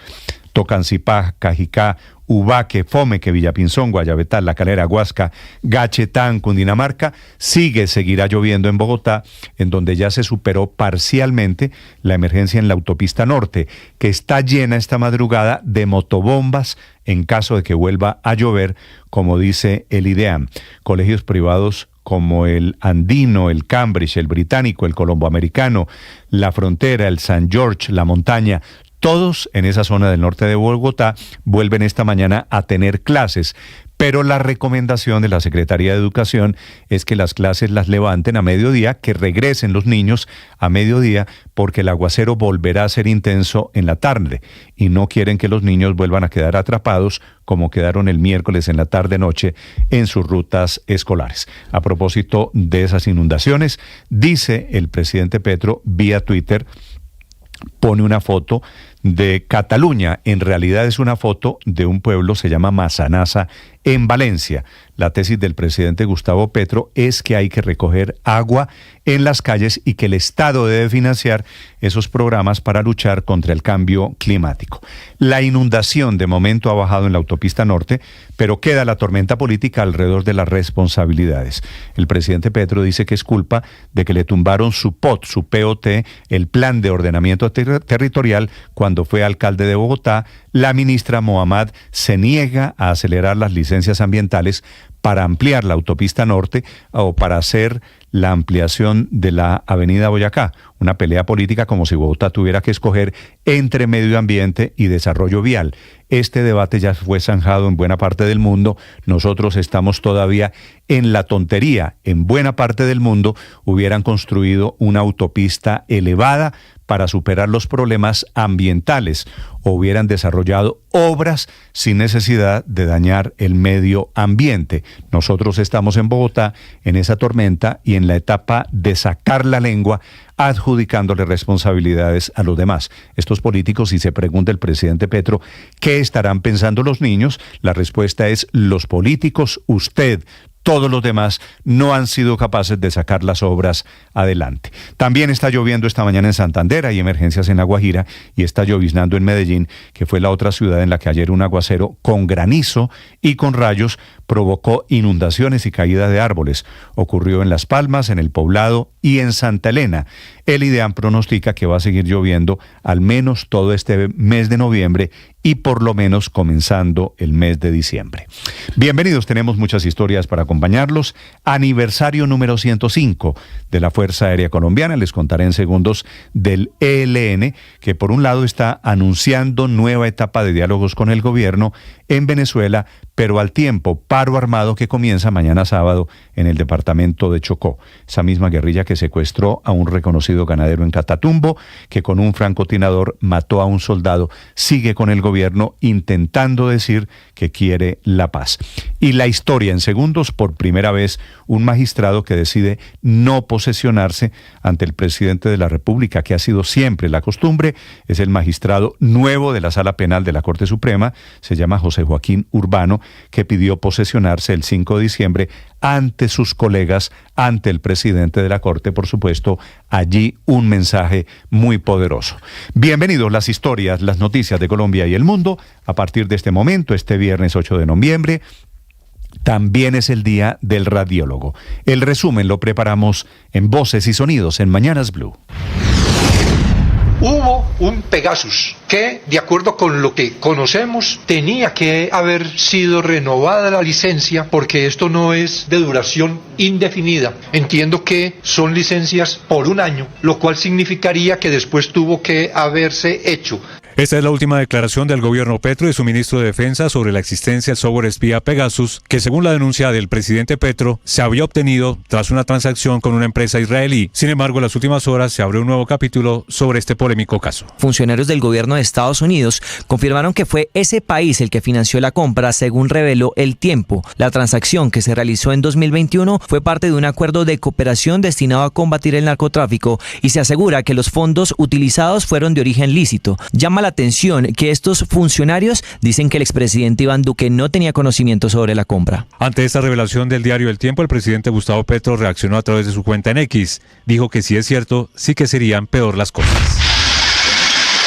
Tocancipá, Cajicá, Ubaque, Fomeque, Villapinzón, Guayabetal, La Calera, Huasca, Gachetán, Cundinamarca. Seguirá lloviendo en Bogotá, en donde ya se superó parcialmente la emergencia en la autopista norte, que está llena esta madrugada de motobombas en caso de que vuelva a llover, como dice el IDEAM. Colegios privados como el Andino, el Cambridge, el Británico, el Colomboamericano, la Frontera, el San George, la Montaña, Todos en esa zona del norte de Bogotá vuelven esta mañana a tener clases. Pero la recomendación de la Secretaría de Educación es que las clases las levanten a mediodía, que regresen los niños a mediodía, porque el aguacero volverá a ser intenso en la tarde y no quieren que los niños vuelvan a quedar atrapados como quedaron el miércoles en la tarde-noche en sus rutas escolares. A propósito de esas inundaciones, dice el presidente Petro vía Twitter, pone una foto de Cataluña. En realidad es una foto de un pueblo, se llama Massanassa, en Valencia. La tesis del presidente Gustavo Petro es que hay que recoger agua en las calles y que el Estado debe financiar esos programas para luchar contra el cambio climático. La inundación de momento ha bajado en la autopista norte, pero queda la tormenta política alrededor de las responsabilidades. El presidente Petro dice que es culpa de que le tumbaron su POT, el Plan de Ordenamiento Territorial, cuando fue alcalde de Bogotá. La ministra Mohamed se niega a acelerar las licencias ambientales para ampliar la autopista norte o para hacer la ampliación de la avenida Boyacá. Una pelea política como si Bogotá tuviera que escoger entre medio ambiente y desarrollo vial. Este debate ya fue zanjado en buena parte del mundo. Nosotros estamos todavía en la tontería. En buena parte del mundo hubieran construido una autopista elevada para superar los problemas ambientales o hubieran desarrollado obras sin necesidad de dañar el medio ambiente. Nosotros estamos en Bogotá en esa tormenta y en la etapa de sacar la lengua, adjudicándole responsabilidades a los demás. Estos políticos, si se pregunta el presidente Petro, ¿qué estarán pensando los niños? La respuesta es: los políticos, usted, todos los demás no han sido capaces de sacar las obras adelante. También está lloviendo esta mañana en Santander, hay emergencias en La Guajira y está lloviznando en Medellín, que fue la otra ciudad en la que ayer un aguacero con granizo y con rayos provocó inundaciones y caída de árboles. Ocurrió en Las Palmas, en El Poblado y en Santa Elena. El IDEAM pronostica que va a seguir lloviendo al menos todo este mes de noviembre y por lo menos comenzando el mes de diciembre. Bienvenidos, tenemos muchas historias para acompañarlos. Aniversario número 105 de la Fuerza Aérea Colombiana. Les contaré en segundos del ELN, que por un lado está anunciando nueva etapa de diálogos con el gobierno en Venezuela, pero al tiempo paro armado que comienza mañana sábado en el departamento de Chocó. Esa misma guerrilla que secuestró a un reconocido ganadero en Catatumbo, que con un francotirador mató a un soldado, sigue con el gobierno intentando decir que quiere la paz. Y la historia en segundos, por primera vez, un magistrado que decide no posesionarse ante el presidente de la República, que ha sido siempre la costumbre, es el magistrado nuevo de la Sala Penal de la Corte Suprema, se llama José Joaquín Urbano, que pidió posesionarse el 5 de diciembre ante sus colegas, ante el presidente de la Corte, por supuesto, allí un mensaje muy poderoso. Bienvenidos las historias, las noticias de Colombia y el mundo. A partir de este momento, este viernes 8 de noviembre, también es el día del radiólogo. El resumen lo preparamos en Voces y Sonidos en Mañanas Blue. Hubo un Pegasus que, de acuerdo con lo que conocemos, tenía que haber sido renovada la licencia porque esto no es de duración indefinida. Entiendo que son licencias por un año, lo cual significaría que después tuvo que haberse hecho. Esta es la última declaración del gobierno Petro y su ministro de Defensa sobre la existencia del software espía Pegasus, que según la denuncia del presidente Petro, se había obtenido tras una transacción con una empresa israelí. Sin embargo, en las últimas horas se abrió un nuevo capítulo sobre este polémico caso. Funcionarios del gobierno de Estados Unidos confirmaron que fue ese país el que financió la compra, según reveló El Tiempo. La transacción, que se realizó en 2021, fue parte de un acuerdo de cooperación destinado a combatir el narcotráfico y se asegura que los fondos utilizados fueron de origen lícito. Llama la atención que estos funcionarios dicen que el expresidente Iván Duque no tenía conocimiento sobre la compra. Ante esta revelación del diario El Tiempo, el presidente Gustavo Petro reaccionó a través de su cuenta en X. Dijo que si es cierto, sí que serían peor las cosas.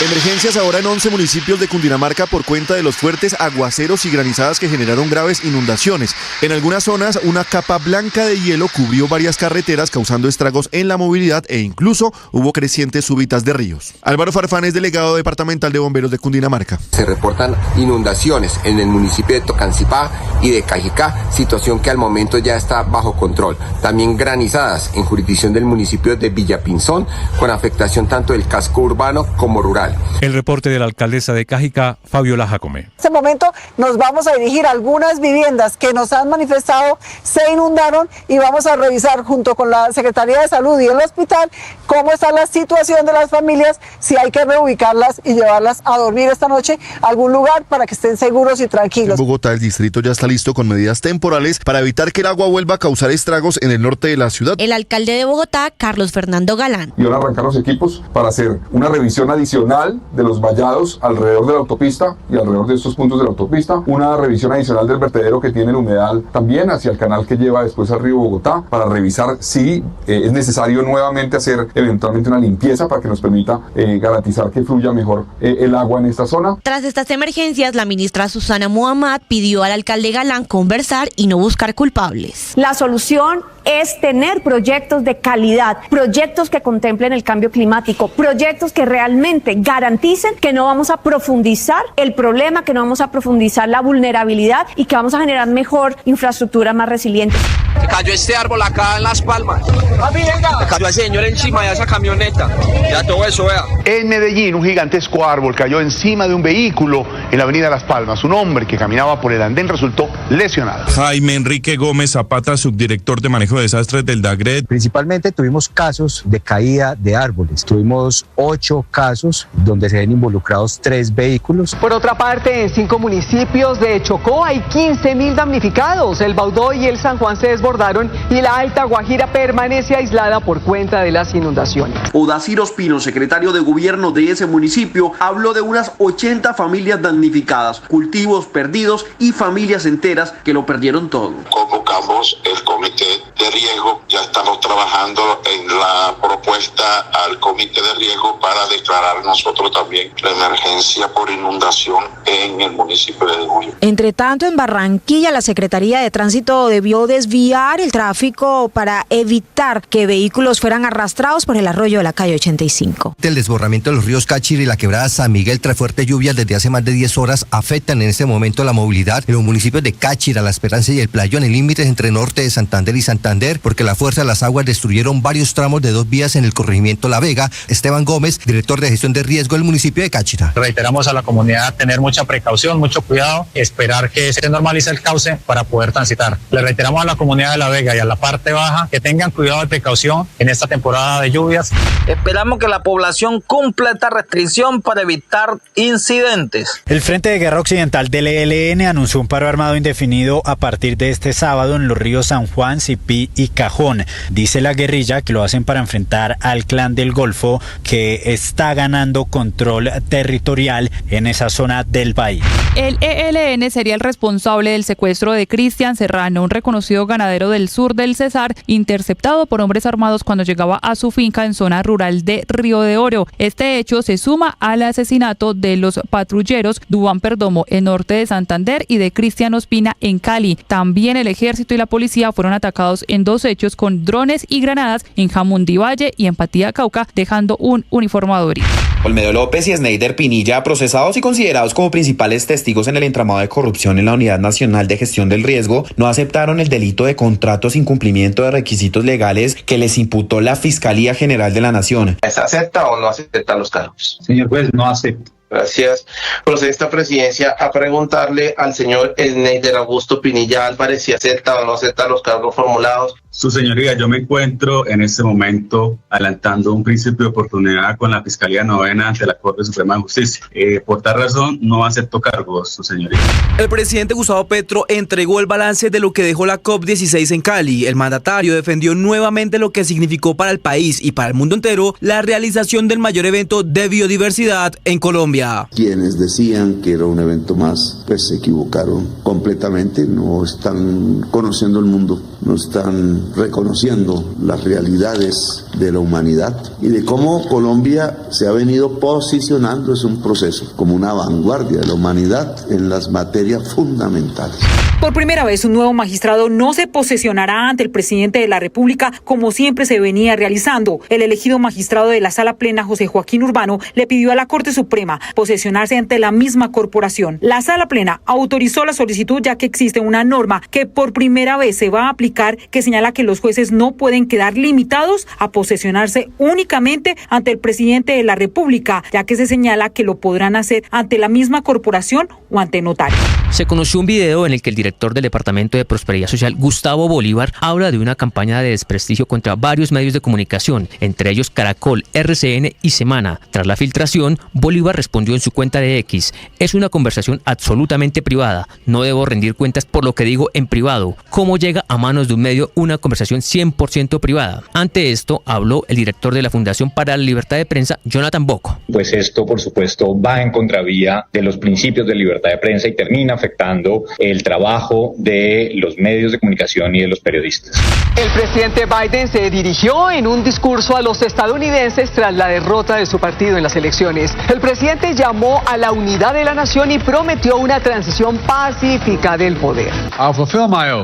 Emergencias ahora en 11 municipios de Cundinamarca por cuenta de los fuertes aguaceros y granizadas que generaron graves inundaciones. En algunas zonas, una capa blanca de hielo cubrió varias carreteras, causando estragos en la movilidad e incluso hubo crecientes súbitas de ríos. Álvaro Farfán es delegado departamental de bomberos de Cundinamarca. Se reportan inundaciones en el municipio de Tocancipá y de Cajicá, situación que al momento ya está bajo control. También granizadas en jurisdicción del municipio de Villapinzón, con afectación tanto del casco urbano como rural. El reporte de la alcaldesa de Cajicá, Fabiola Jacome. En este momento nos vamos a dirigir a algunas viviendas que nos han manifestado se inundaron y vamos a revisar junto con la Secretaría de Salud y el hospital cómo está la situación de las familias, si hay que reubicarlas y llevarlas a dormir esta noche a algún lugar para que estén seguros y tranquilos. En Bogotá, el distrito ya está listo con medidas temporales para evitar que el agua vuelva a causar estragos en el norte de la ciudad. El alcalde de Bogotá, Carlos Fernando Galán. Y van a arrancar los equipos para hacer una revisión adicional de los vallados alrededor de la autopista y alrededor de estos puntos de la autopista, una revisión adicional del vertedero que tiene el humedal también hacia el canal que lleva después al río Bogotá, para revisar si es necesario nuevamente hacer eventualmente una limpieza para que nos permita garantizar que fluya mejor el agua en esta zona. Tras estas emergencias, la ministra Susana Muhammad pidió al alcalde Galán conversar y no buscar culpables. La solución es tener proyectos de calidad, proyectos que contemplen el cambio climático, proyectos que realmente garanticen que no vamos a profundizar el problema, que no vamos a profundizar la vulnerabilidad y que vamos a generar mejor infraestructura más resiliente. Se cayó este árbol acá en Las Palmas. Se cayó el señor encima de esa camioneta. Ya todo eso, vea. En Medellín, un gigantesco árbol cayó encima de un vehículo en la avenida Las Palmas. Un hombre que caminaba por el andén resultó lesionado. Jaime Enrique Gómez Zapata, subdirector de manejo de desastres del DAGRED. Principalmente tuvimos casos de caída de árboles. Tuvimos 8 casos donde se ven involucrados 3 vehículos. Por otra parte, en 5 municipios de Chocó hay 15.000 damnificados. El Baudó y el San Juan se desbordaron y la Alta Guajira permanece aislada por cuenta de las inundaciones. Odacir Ospino, secretario de gobierno de ese municipio, habló de unas 80 familias damnificadas, cultivos perdidos y familias enteras que lo perdieron todo. Convocamos el comité de riesgo, ya estamos trabajando en la propuesta al comité de riesgo para declarar nosotros también la emergencia por inundación en el municipio de Guyo. Entre tanto, en Barranquilla, la Secretaría de Tránsito debió desviar el tráfico para evitar que vehículos fueran arrastrados por el arroyo de la calle 85. El desbordamiento de los ríos Cáchira y la quebrada San Miguel tras fuertes lluvias desde hace más de 10 horas afectan en este momento la movilidad en los municipios de Cáchira, La Esperanza y El Playón, en límites entre norte de Santander y Santander, porque la fuerza de las aguas destruyeron varios tramos de 2 vías en el corregimiento La Vega. Esteban Gómez, director de gestión de riesgo del municipio de Cáchira. Reiteramos a la comunidad tener mucha precaución, mucho cuidado, esperar que se normalice el cauce para poder transitar. Le reiteramos a la comunidad de La Vega y a la parte baja que tengan cuidado y precaución en esta temporada de lluvias. Esperamos que la población cumpla esta restricción para evitar incidentes. El Frente de Guerra Occidental del ELN anunció un paro armado indefinido a partir de este sábado en los ríos San Juan, Sipí y Cajón. Dice la guerrilla que lo hacen para enfrentar al Clan del Golfo, que está ganando control territorial en esa zona del país. El ELN sería el responsable del secuestro de Cristian Serrano, un reconocido ganadero del sur del Cesar, interceptado por hombres armados cuando llegaba a su finca en zona rural de Río de Oro. Este hecho se suma al asesinato de los patrulleros Duván Perdomo en norte de Santander y de Cristian Ospina en Cali. También el ejército y la policía fueron atacados en 2 hechos con drones y granadas en Jamundí-Valle y en Patía, Cauca, dejando un uniformado herido. Olmedo López y Sneider Pinilla, procesados y considerados como principales testigos en el entramado de corrupción en la Unidad Nacional de Gestión del Riesgo, no aceptaron el delito de contrato sin cumplimiento de requisitos legales que les imputó la Fiscalía General de la Nación. ¿Acepta o no acepta los cargos? Señor juez, no acepto. Gracias. Procede esta presidencia a preguntarle al señor Sneider Augusto Pinilla Álvarez si acepta o no acepta los cargos formulados. Su señoría, yo me encuentro en este momento adelantando un principio de oportunidad con la Fiscalía Novena ante la Corte Suprema de Justicia. Por tal razón, no acepto cargos, su señoría. El presidente Gustavo Petro entregó el balance de lo que dejó la COP16 en Cali. El mandatario defendió nuevamente lo que significó para el país y para el mundo entero la realización del mayor evento de biodiversidad en Colombia. Quienes decían que era un evento más, pues se equivocaron completamente. No están conociendo el mundo, no están reconociendo las realidades de la humanidad y de cómo Colombia se ha venido posicionando, es un proceso, como una vanguardia de la humanidad en las materias fundamentales. Por primera vez, un nuevo magistrado no se posesionará ante el presidente de la República como siempre se venía realizando. El elegido magistrado de la Sala Plena, José Joaquín Urbano, le pidió a la Corte Suprema posesionarse ante la misma corporación. La Sala Plena autorizó la solicitud ya que existe una norma que por primera vez se va a aplicar que señala que los jueces no pueden quedar limitados a posesionarse únicamente ante el presidente de la República, ya que se señala que lo podrán hacer ante la misma corporación o ante notario. Se conoció un video en el que el director del Departamento de Prosperidad Social, Gustavo Bolívar, habla de una campaña de desprestigio contra varios medios de comunicación, entre ellos Caracol, RCN y Semana. Tras la filtración, Bolívar respondió en su cuenta de X: es una conversación absolutamente privada, no debo rendir cuentas por lo que digo en privado. ¿Cómo llega a manos de un medio una conversación 100% privada? Ante esto, habló el director de la Fundación para la Libertad de Prensa, Jonathan Bocco. Pues esto, por supuesto, va en contravía de los principios de libertad de prensa y termina afectando el trabajo de los medios de comunicación y de los periodistas. El presidente Biden se dirigió en un discurso a los estadounidenses tras la derrota de su partido en las elecciones. El presidente llamó a la unidad de la nación y prometió una transición pacífica del poder.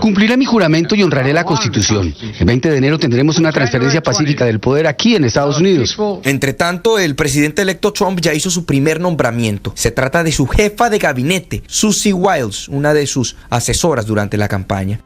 Cumpliré mi juramento y honraré la Constitución. El 20 de enero tendremos una transferencia pacífica del poder aquí en Estados Unidos. Entre tanto, el presidente electo Trump ya hizo su primer nombramiento. Se trata de su jefa de gabinete, Susie Wiles, una de sus asesoras durante la campaña.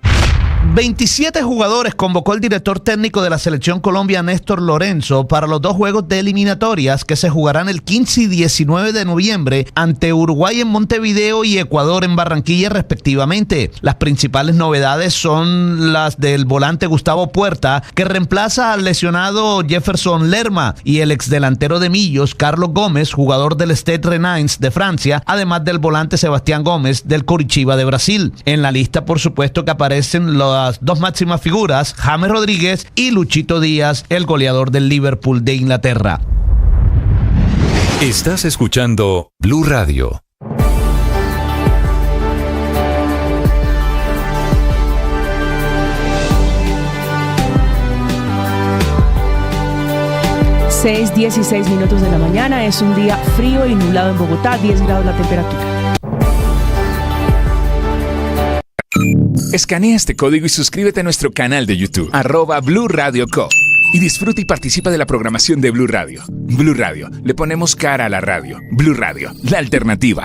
27 jugadores convocó el director técnico de la Selección Colombia, Néstor Lorenzo, para los 2 juegos de eliminatorias que se jugarán el 15 y 19 de noviembre ante Uruguay en Montevideo y Ecuador en Barranquilla respectivamente. Las principales novedades son las del volante Gustavo Puerta, que reemplaza al lesionado Jefferson Lerma, y el exdelantero de Millos, Carlos Gómez, jugador del Stade Rennais de Francia, además del volante Sebastián Gómez del Coritiba de Brasil. En la lista, por supuesto, que aparecen las 2 máximas figuras, James Rodríguez y Luchito Díaz, el goleador del Liverpool de Inglaterra. Estás escuchando Blue Radio. Seis, 16 minutos de la mañana. Es un día frío y nublado en Bogotá, 10 grados la temperatura. Escanea este código y suscríbete a nuestro canal de YouTube, @Blue Radio Co. Y disfruta y participa de la programación de Blue Radio. Blue Radio, le ponemos cara a la radio. Blue Radio, la alternativa.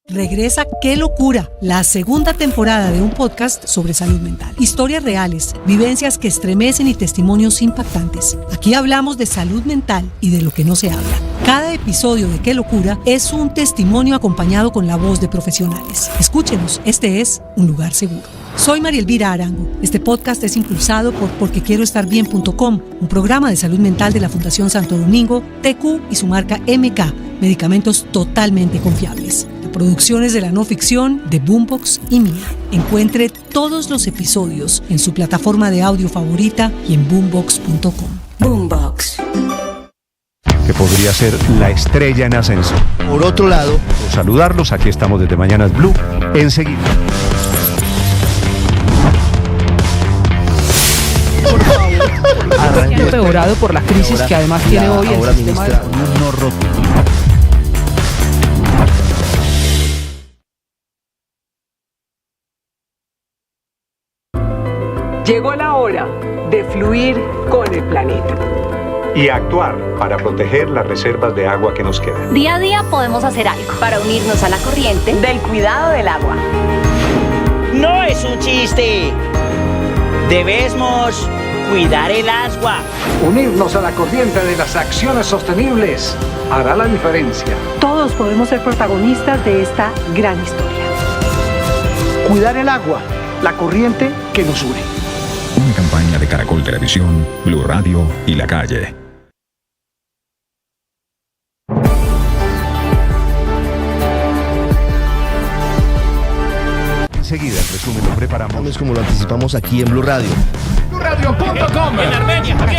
Regresa ¡Qué locura!, la segunda temporada de un podcast sobre salud mental. Historias reales, vivencias que estremecen y testimonios impactantes. Aquí hablamos de salud mental y de lo que no se habla. Cada episodio de ¡Qué locura! Es un testimonio acompañado con la voz de profesionales. Escúchenos, este es Un Lugar Seguro. Soy María Elvira Arango. Este podcast es impulsado por porquequieroestarbien.com, un programa de salud mental de la Fundación Santo Domingo, TQ y su marca MK, medicamentos totalmente confiables. Producciones de la no ficción de Boombox y Mía. Encuentre todos los episodios en su plataforma de audio favorita y en boombox.com. Boombox. Que podría ser la estrella en ascenso. Por otro lado, saludarlos, aquí estamos desde Mañanas Blue, enseguida. Ha empeorado por la crisis que además tiene hoy el sistema de... Llegó la hora de fluir con el planeta. Y actuar para proteger las reservas de agua que nos quedan. Día a día podemos hacer algo para unirnos a la corriente del cuidado del agua. No es un chiste. Debemos cuidar el agua. Unirnos a la corriente de las acciones sostenibles hará la diferencia. Todos podemos ser protagonistas de esta gran historia. Cuidar el agua, la corriente que nos une. Una campaña de Caracol Televisión, Blue Radio y La Calle. Enseguida, el resumen lo preparamos. Como lo anticipamos aquí en Blue Radio. BlueRadio.com. En Armenia, aquí.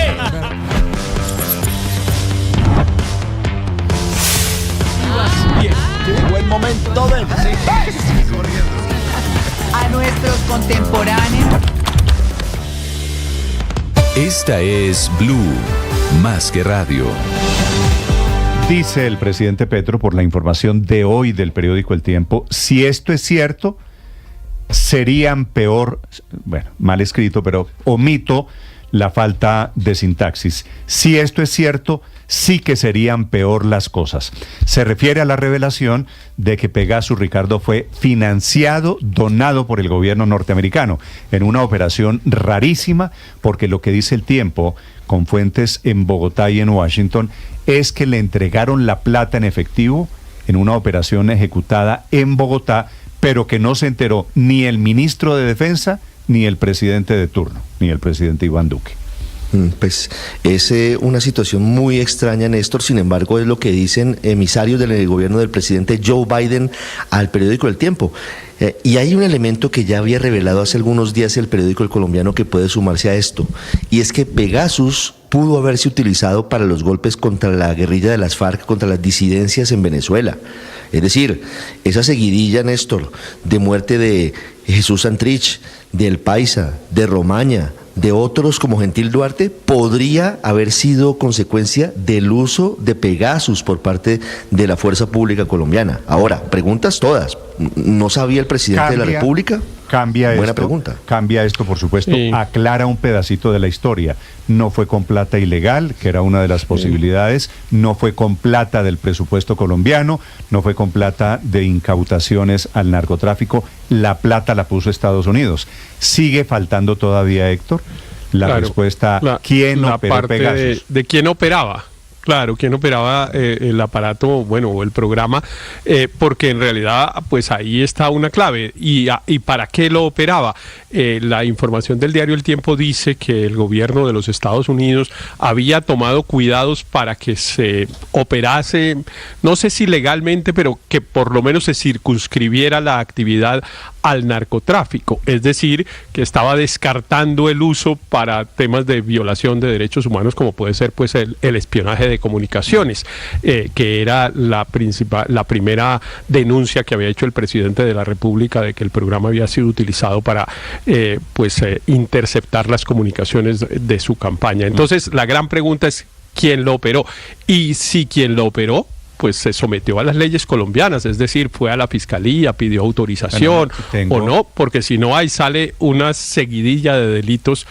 Llegó el momento de... A nuestros contemporáneos. Esta es Blue, más que radio. Dice el presidente Petro, por la información de hoy del periódico El Tiempo, si esto es cierto, serían peor, bueno, mal escrito, pero omito la falta de sintaxis. Si esto es cierto, sí que serían peor las cosas. Se refiere a la revelación de que Pegasus, Ricardo, fue financiado, donado por el gobierno norteamericano en una operación rarísima, porque lo que dice El Tiempo, con fuentes en Bogotá y en Washington, es que le entregaron la plata en efectivo en una operación ejecutada en Bogotá, pero que no se enteró ni el ministro de Defensa ni el presidente de turno, ni el presidente Iván Duque. Pues es una situación muy extraña, Néstor. Sin embargo, es lo que dicen emisarios del gobierno del presidente Joe Biden al periódico El Tiempo. Y hay un elemento que ya había revelado hace algunos días el periódico El Colombiano que puede sumarse a esto, y es que Pegasus pudo haberse utilizado para los golpes contra la guerrilla de las FARC, contra las disidencias en Venezuela. Es decir, esa seguidilla, Néstor, de muerte de Jesús Santrich, del Paisa, de Romaña, de otros como Gentil Duarte, podría haber sido consecuencia del uso de Pegasus por parte de la fuerza pública colombiana. Ahora, preguntas todas. ¿No sabía el presidente de la República? Buena pregunta. Cambia esto, por supuesto, aclara un pedacito de la historia. No fue con plata ilegal, que era una de las posibilidades, no fue con plata del presupuesto colombiano, no fue con plata de incautaciones al narcotráfico, la plata la puso Estados Unidos. Sigue faltando todavía, Héctor, la respuesta, ¿quién operó Pegasus? De quién operaba. Claro, quién operaba el aparato, bueno, o el programa, porque en realidad, pues ahí está una clave. ¿Y para qué lo operaba? La información del diario El Tiempo dice que el gobierno de los Estados Unidos había tomado cuidados para que se operase, no sé si legalmente, pero que por lo menos se circunscribiera la actividad al narcotráfico, es decir, que estaba descartando el uso para temas de violación de derechos humanos, como puede ser pues el espionaje de comunicaciones, que era la primera denuncia que había hecho el presidente de la República de que el programa había sido utilizado para interceptar las comunicaciones de su campaña. Entonces, la gran pregunta es ¿quién lo operó? Y si quien lo operó, pues se sometió a las leyes colombianas, es decir, fue a la fiscalía, pidió autorización o no, porque si no ahí sale una seguidilla de delitos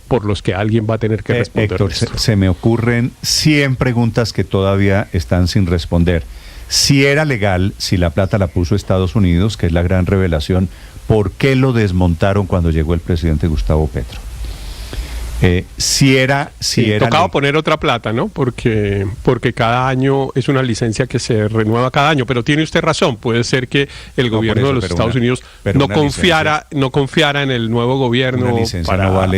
por los que alguien va a tener que responder. Héctor, se me ocurren 100 preguntas que todavía están sin responder. Si era legal, si la plata la puso Estados Unidos, que es la gran revelación, ¿por qué lo desmontaron cuando llegó el presidente Gustavo Petro? Tocaba poner otra plata, ¿no? Porque cada año es una licencia que se renueva cada año, pero tiene usted razón, puede ser que el gobierno de los Estados Unidos no confiara en el nuevo gobierno para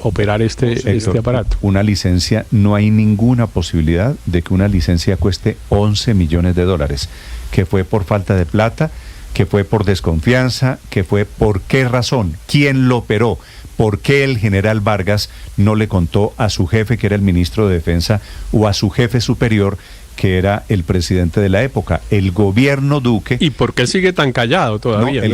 operar este aparato. Una licencia, no hay ninguna posibilidad de que una licencia cueste $11 millones, que fue por falta de plata, que fue por desconfianza, que fue por qué razón, quién lo operó. ¿Por qué el general Vargas no le contó a su jefe, que era el ministro de Defensa, o a su jefe superior, que era el presidente de la época, el gobierno Duque? ¿Y por qué sigue tan callado todavía? El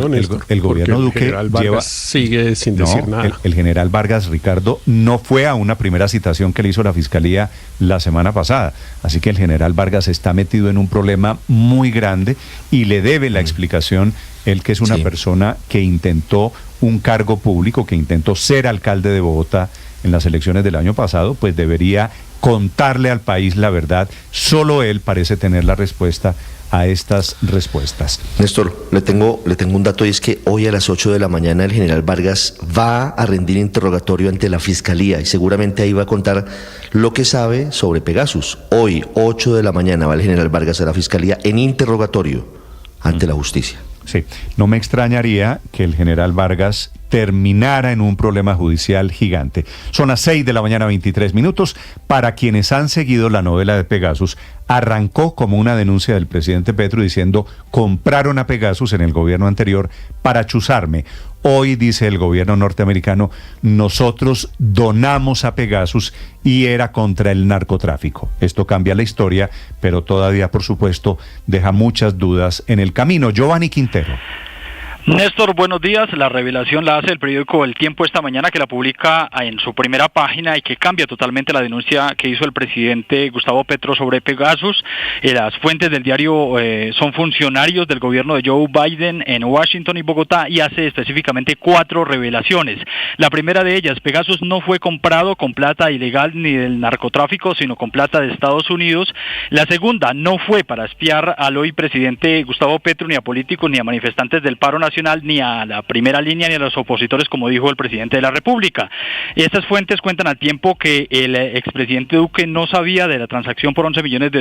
gobierno Duque el general Vargas sigue sin decir nada. El general Vargas, Ricardo, no fue a una primera citación que le hizo la Fiscalía la semana pasada. Así que el general Vargas está metido en un problema muy grande y le debe la explicación, él que es una persona que intentó un cargo público, que intentó ser alcalde de Bogotá en las elecciones del año pasado, pues debería contarle al país la verdad. Solo él parece tener la respuesta a estas respuestas. Néstor, le tengo un dato, y es que hoy a las 8 de la mañana el general Vargas va a rendir interrogatorio ante la Fiscalía y seguramente ahí va a contar lo que sabe sobre Pegasus. Hoy, 8 de la mañana, va el general Vargas a la Fiscalía en interrogatorio ante la justicia. Sí, no me extrañaría que el general Vargas terminara en un problema judicial gigante. Son las 6 de la mañana, 23 minutos. Para quienes han seguido la novela de Pegasus, arrancó como una denuncia del presidente Petro diciendo: compraron a Pegasus en el gobierno anterior para chuzarme. Hoy dice el gobierno norteamericano: nosotros donamos a Pegasus y era contra el narcotráfico. Esto cambia la historia, pero todavía, por supuesto, deja muchas dudas en el camino. Giovanni Quintero. Néstor, buenos días. La revelación la hace el periódico El Tiempo esta mañana, que la publica en su primera página y que cambia totalmente la denuncia que hizo el presidente Gustavo Petro sobre Pegasus. Las fuentes del diario son funcionarios del gobierno de Joe Biden en Washington y Bogotá, y hace específicamente 4 revelaciones. La primera de ellas: Pegasus no fue comprado con plata ilegal ni del narcotráfico, sino con plata de Estados Unidos. La segunda: no fue para espiar al hoy presidente Gustavo Petro, ni a políticos, ni a manifestantes del paro nacional, ni a la primera línea, ni a los opositores, como dijo el presidente de la República. Estas fuentes cuentan al Tiempo que el expresidente Duque no sabía de la transacción por $11 millones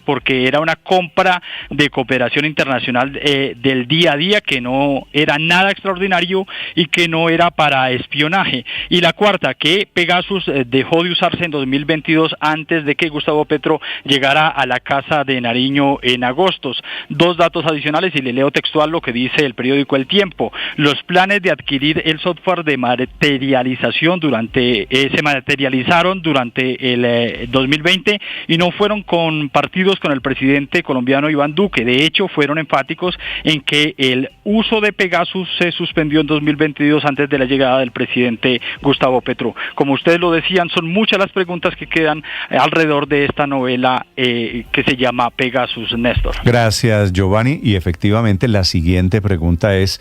porque era una compra de cooperación internacional del día a día, que no era nada extraordinario y que no era para espionaje. Y la cuarta, que Pegasus dejó de usarse en 2022, antes de que Gustavo Petro llegara a la Casa de Nariño en agosto. 2 datos adicionales, y le leo textual lo que dice el periódico El Tiempo. Los planes de adquirir el software de materialización se materializaron durante el 2020 y no fueron compartidos con el presidente colombiano Iván Duque. De hecho, fueron enfáticos en que el uso de Pegasus se suspendió en 2022, antes de la llegada del presidente Gustavo Petro. Como ustedes lo decían, son muchas las preguntas que quedan alrededor de esta novela que se llama Pegasus, Néstor. Gracias, Giovanni. Y efectivamente la siguiente pregunta es: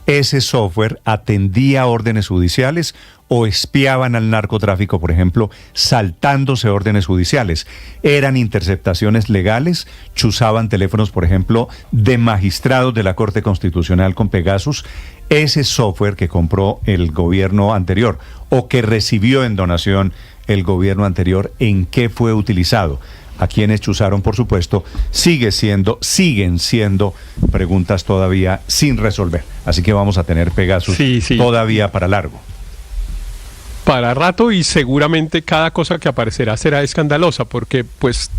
¿ese software atendía órdenes judiciales o espiaban al narcotráfico, por ejemplo, saltándose órdenes judiciales? ¿Eran interceptaciones legales? ¿Chuzaban teléfonos, por ejemplo, de magistrados de la Corte Constitucional con Pegasus? Ese software que compró el gobierno anterior o que recibió en donación el gobierno anterior, ¿en qué fue utilizado? A quienes chuzaron, por supuesto, siguen siendo preguntas todavía sin resolver. Así que vamos a tener Pegasus todavía para largo. Para rato, y seguramente cada cosa que aparecerá será escandalosa, porque pues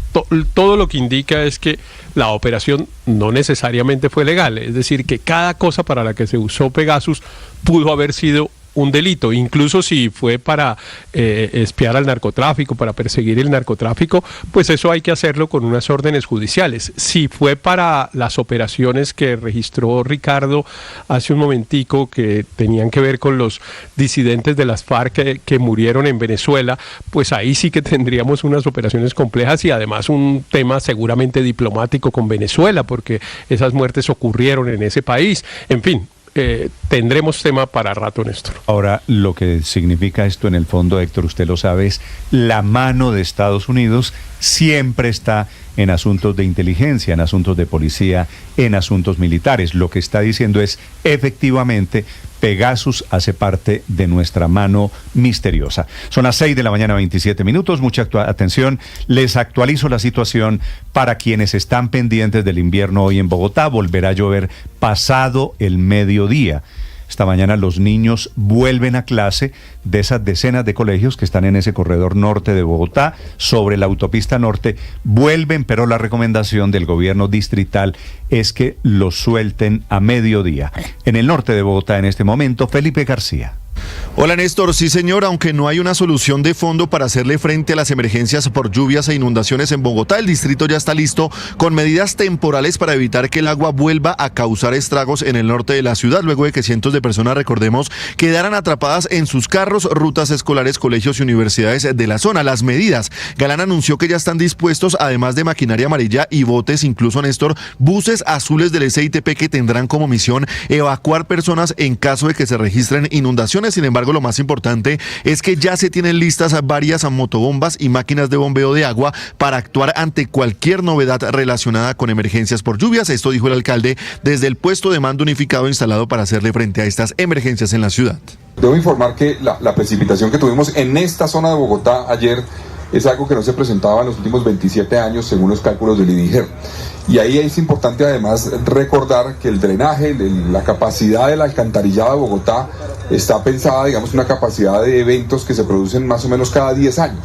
todo lo que indica es que la operación no necesariamente fue legal. Es decir, que cada cosa para la que se usó Pegasus pudo haber sido un delito, incluso si fue para espiar al narcotráfico, para perseguir el narcotráfico, pues eso hay que hacerlo con unas órdenes judiciales. Si fue para las operaciones que registró Ricardo hace un momentico, que tenían que ver con los disidentes de las FARC que murieron en Venezuela, pues ahí sí que tendríamos unas operaciones complejas y además un tema seguramente diplomático con Venezuela, porque esas muertes ocurrieron en ese país. En fin, tendremos tema para rato, Néstor. Ahora, lo que significa esto en el fondo, Héctor, usted lo sabe, es la mano de Estados Unidos siempre está en asuntos de inteligencia, en asuntos de policía, en asuntos militares. Lo que está diciendo es, efectivamente, Pegasus hace parte de nuestra mano misteriosa. Son las 6 de la mañana, 27 minutos. Mucha atención. Les actualizo la situación para quienes están pendientes del invierno hoy en Bogotá. Volverá a llover pasado el mediodía. Esta mañana los niños vuelven a clase de esas decenas de colegios que están en ese corredor norte de Bogotá, sobre la autopista norte. Vuelven, pero la recomendación del gobierno distrital es que los suelten a mediodía. En el norte de Bogotá en este momento, Felipe García. Hola, Néstor. Sí, señor, aunque no hay una solución de fondo para hacerle frente a las emergencias por lluvias e inundaciones en Bogotá, el distrito ya está listo con medidas temporales para evitar que el agua vuelva a causar estragos en el norte de la ciudad, luego de que cientos de personas, recordemos, quedaran atrapadas en sus carros, rutas escolares, colegios y universidades de la zona. Las medidas: Galán anunció que ya están dispuestos, además de maquinaria amarilla y botes, incluso, Néstor, buses azules del SITP que tendrán como misión evacuar personas en caso de que se registren inundaciones. Sin embargo, lo más importante es que ya se tienen listas varias motobombas y máquinas de bombeo de agua para actuar ante cualquier novedad relacionada con emergencias por lluvias. Esto dijo el alcalde desde el puesto de mando unificado instalado para hacerle frente a estas emergencias en la ciudad. Debo informar que la precipitación que tuvimos en esta zona de Bogotá ayer es algo que no se presentaba en los últimos 27 años según los cálculos del INIGER. Y ahí es importante además recordar que el drenaje, la capacidad del alcantarillado de Bogotá está pensada, digamos, una capacidad de eventos que se producen más o menos cada 10 años,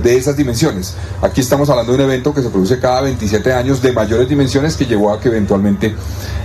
de esas dimensiones. Aquí estamos hablando de un evento que se produce cada 27 años de mayores dimensiones, que llevó a que eventualmente,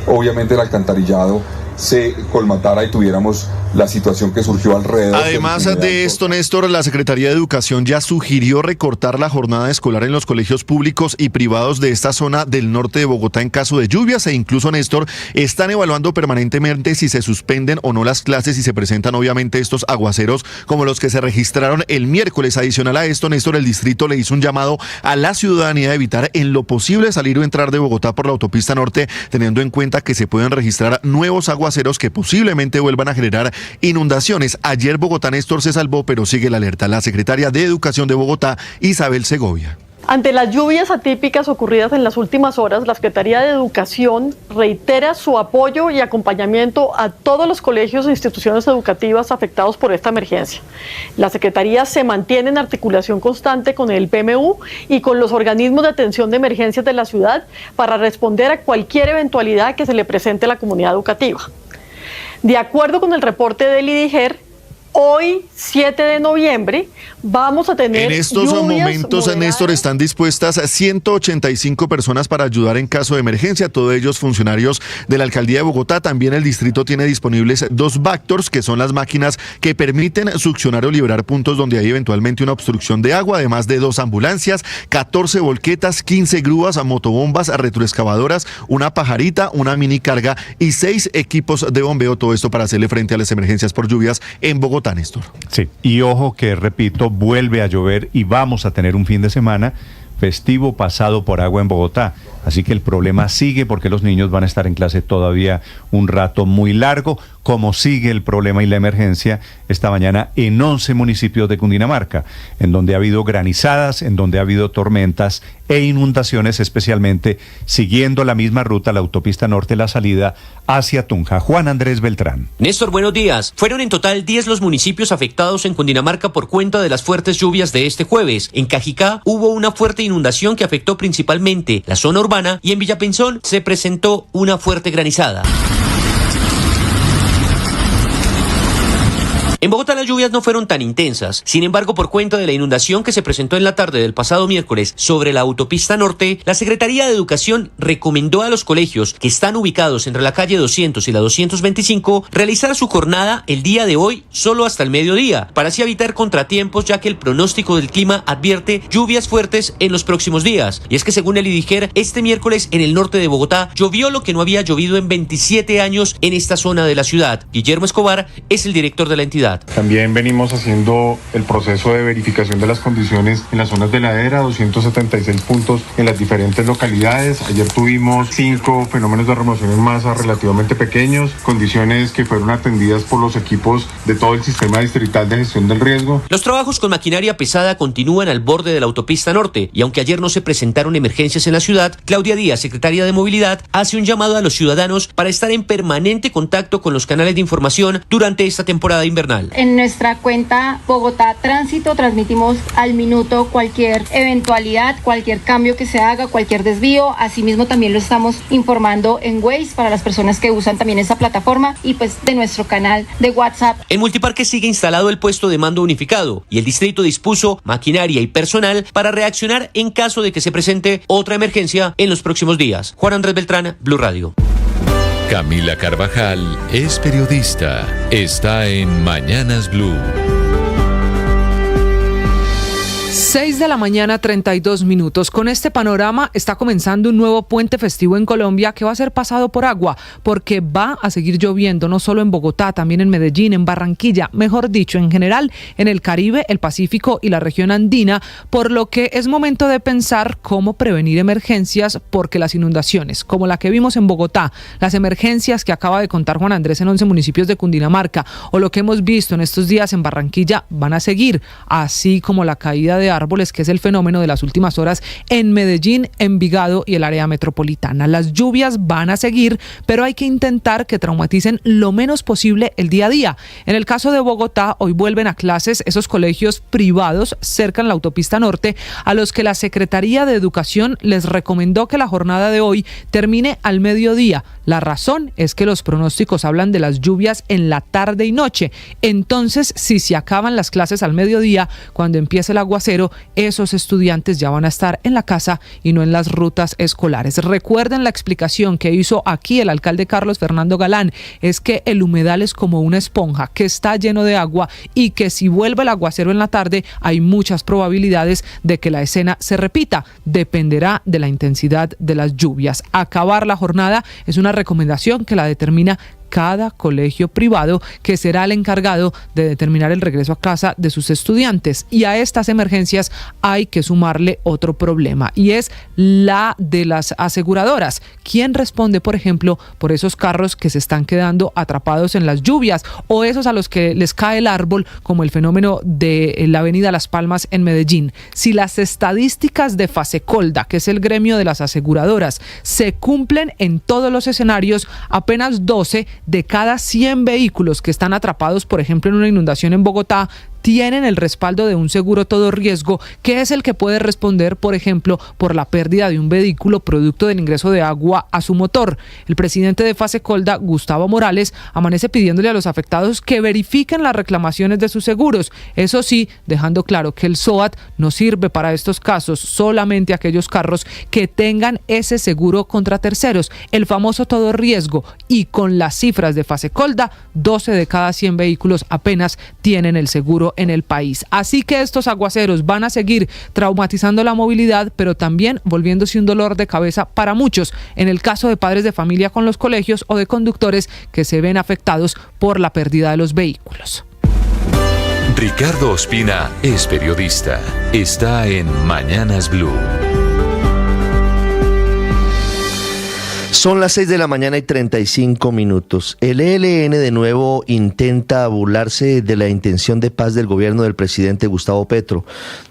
obviamente, el alcantarillado se colmatara y tuviéramos la situación que surgió alrededor. Además de esto, Néstor, la Secretaría de Educación ya sugirió recortar la jornada escolar en los colegios públicos y privados de esta zona del norte de Bogotá en caso de lluvias, e incluso, Néstor, están evaluando permanentemente si se suspenden o no las clases y se presentan obviamente estos aguaceros como los que se registraron el miércoles. Adicional a esto, Néstor, el distrito le hizo un llamado a la ciudadanía de evitar en lo posible salir o entrar de Bogotá por la autopista norte, teniendo en cuenta que se pueden registrar nuevos aguaceros que posiblemente vuelvan a generar inundaciones. Ayer Bogotá, Néstor, se salvó, pero sigue la alerta. La secretaria de Educación de Bogotá, Isabel Segovia. Ante las lluvias atípicas ocurridas en las últimas horas, la Secretaría de Educación reitera su apoyo y acompañamiento a todos los colegios e instituciones educativas afectados por esta emergencia. La Secretaría se mantiene en articulación constante con el PMU y con los organismos de atención de emergencias de la ciudad para responder a cualquier eventualidad que se le presente a la comunidad educativa. De acuerdo con el reporte del IDIGER, hoy, 7 de noviembre, vamos a tener en estos momentos, moderadas. Néstor, están dispuestas 185 personas para ayudar en caso de emergencia, todos ellos funcionarios de la Alcaldía de Bogotá. También el distrito tiene disponibles 2 Vactors, que son las máquinas que permiten succionar o liberar puntos donde hay eventualmente una obstrucción de agua, además de 2 ambulancias, 14 volquetas, 15 grúas, motobombas, retroexcavadoras, una pajarita, una mini carga y 6 equipos de bombeo, todo esto para hacerle frente a las emergencias por lluvias en Bogotá, Néstor. Sí, y ojo que, repito, vuelve a llover y vamos a tener un fin de semana festivo pasado por agua en Bogotá. Así que el problema sigue porque los niños van a estar en clase todavía un rato muy largo, como sigue el problema y la emergencia esta mañana en 11 municipios de Cundinamarca, en donde ha habido granizadas, en donde ha habido tormentas e inundaciones, especialmente siguiendo la misma ruta, la autopista norte, la salida hacia Tunja. Juan Andrés Beltrán. Néstor, buenos días. Fueron en total 10 los municipios afectados en Cundinamarca por cuenta de las fuertes lluvias de este jueves. En Cajicá hubo una fuerte inundación que afectó principalmente la zona urbana, y en Villapenzón se presentó una fuerte granizada. En Bogotá las lluvias no fueron tan intensas. Sin embargo, por cuenta de la inundación que se presentó en la tarde del pasado miércoles sobre la autopista norte, la Secretaría de Educación recomendó a los colegios que están ubicados entre la calle 200 y la 225 realizar su jornada el día de hoy solo hasta el mediodía, para así evitar contratiempos, ya que el pronóstico del clima advierte lluvias fuertes en los próximos días. Y es que según el IDIGER, este miércoles en el norte de Bogotá llovió lo que no había llovido en 27 años en esta zona de la ciudad. Guillermo Escobar es el director de la entidad. También venimos haciendo el proceso de verificación de las condiciones en las zonas de ladera, 276 puntos en las diferentes localidades. Ayer tuvimos 5 fenómenos de remoción en masa relativamente pequeños, condiciones que fueron atendidas por los equipos de todo el sistema distrital de gestión del riesgo. Los trabajos con maquinaria pesada continúan al borde de la autopista norte, y aunque ayer no se presentaron emergencias en la ciudad, Claudia Díaz, secretaria de Movilidad, hace un llamado a los ciudadanos para estar en permanente contacto con los canales de información durante esta temporada invernal. En nuestra cuenta Bogotá Tránsito transmitimos al minuto cualquier eventualidad, cualquier cambio que se haga, cualquier desvío. Asimismo también lo estamos informando en Waze para las personas que usan también esa plataforma, y pues de nuestro canal de WhatsApp. En Multiparque sigue instalado el puesto de mando unificado y el distrito dispuso maquinaria y personal para reaccionar en caso de que se presente otra emergencia en los próximos días. Juan Andrés Beltrán, Blue Radio. Camila Carvajal es periodista. Está en Mañanas Blue. 6 de la mañana, 32 minutos. Con este panorama está comenzando un nuevo puente festivo en Colombia que va a ser pasado por agua, porque va a seguir lloviendo no solo en Bogotá, también en Medellín, en Barranquilla, mejor dicho, en general en el Caribe, el Pacífico y la región andina, por lo que es momento de pensar cómo prevenir emergencias, porque las inundaciones, como la que vimos en Bogotá, las emergencias que acaba de contar Juan Andrés en 11 municipios de Cundinamarca, o lo que hemos visto en estos días en Barranquilla, van a seguir, así como la caída de árboles, que es el fenómeno de las últimas horas en Medellín, Envigado y el área metropolitana. Las lluvias van a seguir, pero hay que intentar que traumaticen lo menos posible el día a día. En el caso de Bogotá, hoy vuelven a clases esos colegios privados cerca en la autopista norte, a los que la Secretaría de Educación les recomendó que la jornada de hoy termine al mediodía. La razón es que los pronósticos hablan de las lluvias en la tarde y noche. Entonces, si se acaban las clases al mediodía, cuando empiece el aguacero, aguacero, esos estudiantes ya van a estar en la casa y no en las rutas escolares. Recuerden la explicación que hizo aquí el alcalde Carlos Fernando Galán, es que el humedal es como una esponja que está lleno de agua y que si vuelve el aguacero en la tarde hay muchas probabilidades de que la escena se repita. Dependerá de la intensidad de las lluvias. Acabar la jornada es una recomendación que la determina cada colegio privado, que será el encargado de determinar el regreso a casa de sus estudiantes. Y a estas emergencias hay que sumarle otro problema, y es la de las aseguradoras. ¿Quién responde, por ejemplo, por esos carros que se están quedando atrapados en las lluvias, o esos a los que les cae el árbol, como el fenómeno de la avenida Las Palmas en Medellín? Si las estadísticas de Fasecolda, que es el gremio de las aseguradoras, se cumplen en todos los escenarios, apenas 12 de cada 100 vehículos que están atrapados, por ejemplo, en una inundación en Bogotá, tienen el respaldo de un seguro todo riesgo, que es el que puede responder, por ejemplo, por la pérdida de un vehículo producto del ingreso de agua a su motor. El presidente de Fasecolda, Gustavo Morales, amanece pidiéndole a los afectados que verifiquen las reclamaciones de sus seguros. Eso sí, dejando claro que el SOAT no sirve para estos casos, solamente aquellos carros que tengan ese seguro contra terceros, el famoso todo riesgo. Y con las cifras de Fasecolda, 12 de cada 100 vehículos apenas tienen el seguro en el país. Así que estos aguaceros van a seguir traumatizando la movilidad, pero también volviéndose un dolor de cabeza para muchos, en el caso de padres de familia con los colegios o de conductores que se ven afectados por la pérdida de los vehículos. Ricardo Ospina es periodista. Está en Mañanas Blue. Son las 6 de la mañana y 35 minutos. El ELN de nuevo intenta burlarse de la intención de paz del gobierno del presidente Gustavo Petro.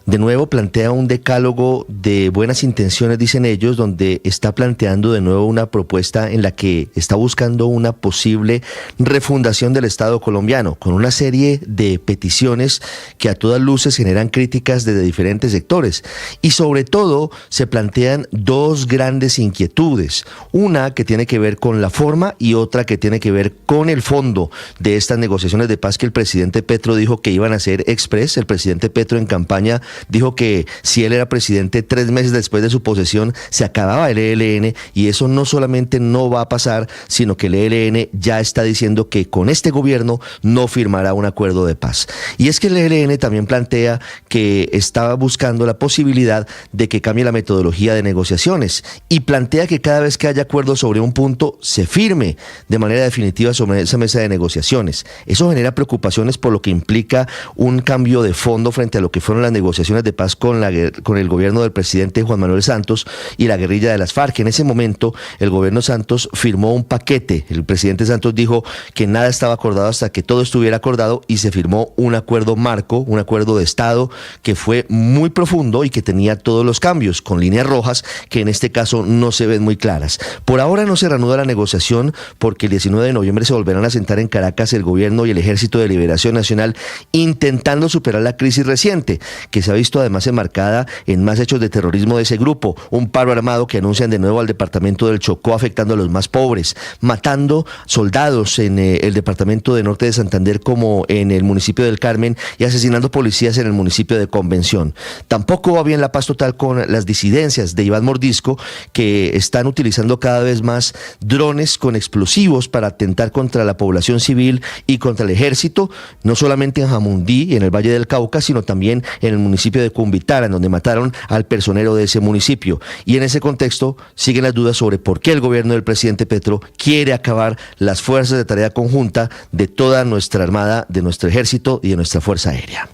De nuevo plantea un decálogo de buenas intenciones, dicen ellos, donde está planteando de nuevo una propuesta en la que está buscando una posible refundación del Estado colombiano, con una serie de peticiones que a todas luces generan críticas desde diferentes sectores. Y sobre todo se plantean dos grandes inquietudes. Una que tiene que ver con la forma y otra que tiene que ver con el fondo de estas negociaciones de paz que el presidente Petro dijo que iban a ser express. El presidente Petro en campaña dijo que si él era presidente 3 meses después de su posesión se acababa el ELN, y eso no solamente no va a pasar, sino que el ELN ya está diciendo que con este gobierno no firmará un acuerdo de paz. Y es que el ELN también plantea que estaba buscando la posibilidad de que cambie la metodología de negociaciones y plantea que cada vez que haya acuerdo sobre un punto se firme de manera definitiva sobre esa mesa de negociaciones. Eso genera preocupaciones por lo que implica un cambio de fondo frente a lo que fueron las negociaciones de paz con el gobierno del presidente Juan Manuel Santos y la guerrilla de las FARC. En ese momento el gobierno Santos firmó un paquete. El presidente Santos dijo que nada estaba acordado hasta que todo estuviera acordado, y se firmó un acuerdo marco, un acuerdo de Estado que fue muy profundo y que tenía todos los cambios, con líneas rojas que en este caso no se ven muy claras. Por ahora no se reanuda la negociación porque el 19 de noviembre se volverán a sentar en Caracas el gobierno y el Ejército de Liberación Nacional, intentando superar la crisis reciente, que se ha visto además enmarcada en más hechos de terrorismo de ese grupo, un paro armado que anuncian de nuevo al departamento del Chocó, afectando a los más pobres, matando soldados en el departamento de Norte de Santander como en el municipio del Carmen, y asesinando policías en el municipio de Convención. Tampoco va bien la paz total con las disidencias de Iván Mordisco, que están utilizando cada vez más drones con explosivos para atentar contra la población civil y contra el ejército, no solamente en Jamundí, en el Valle del Cauca, sino también en el municipio de Cumbitara, en donde mataron al personero de ese municipio. Y en ese contexto siguen las dudas sobre por qué el gobierno del presidente Petro quiere acabar las fuerzas de tarea conjunta de toda nuestra armada, de nuestro ejército y de nuestra fuerza aérea.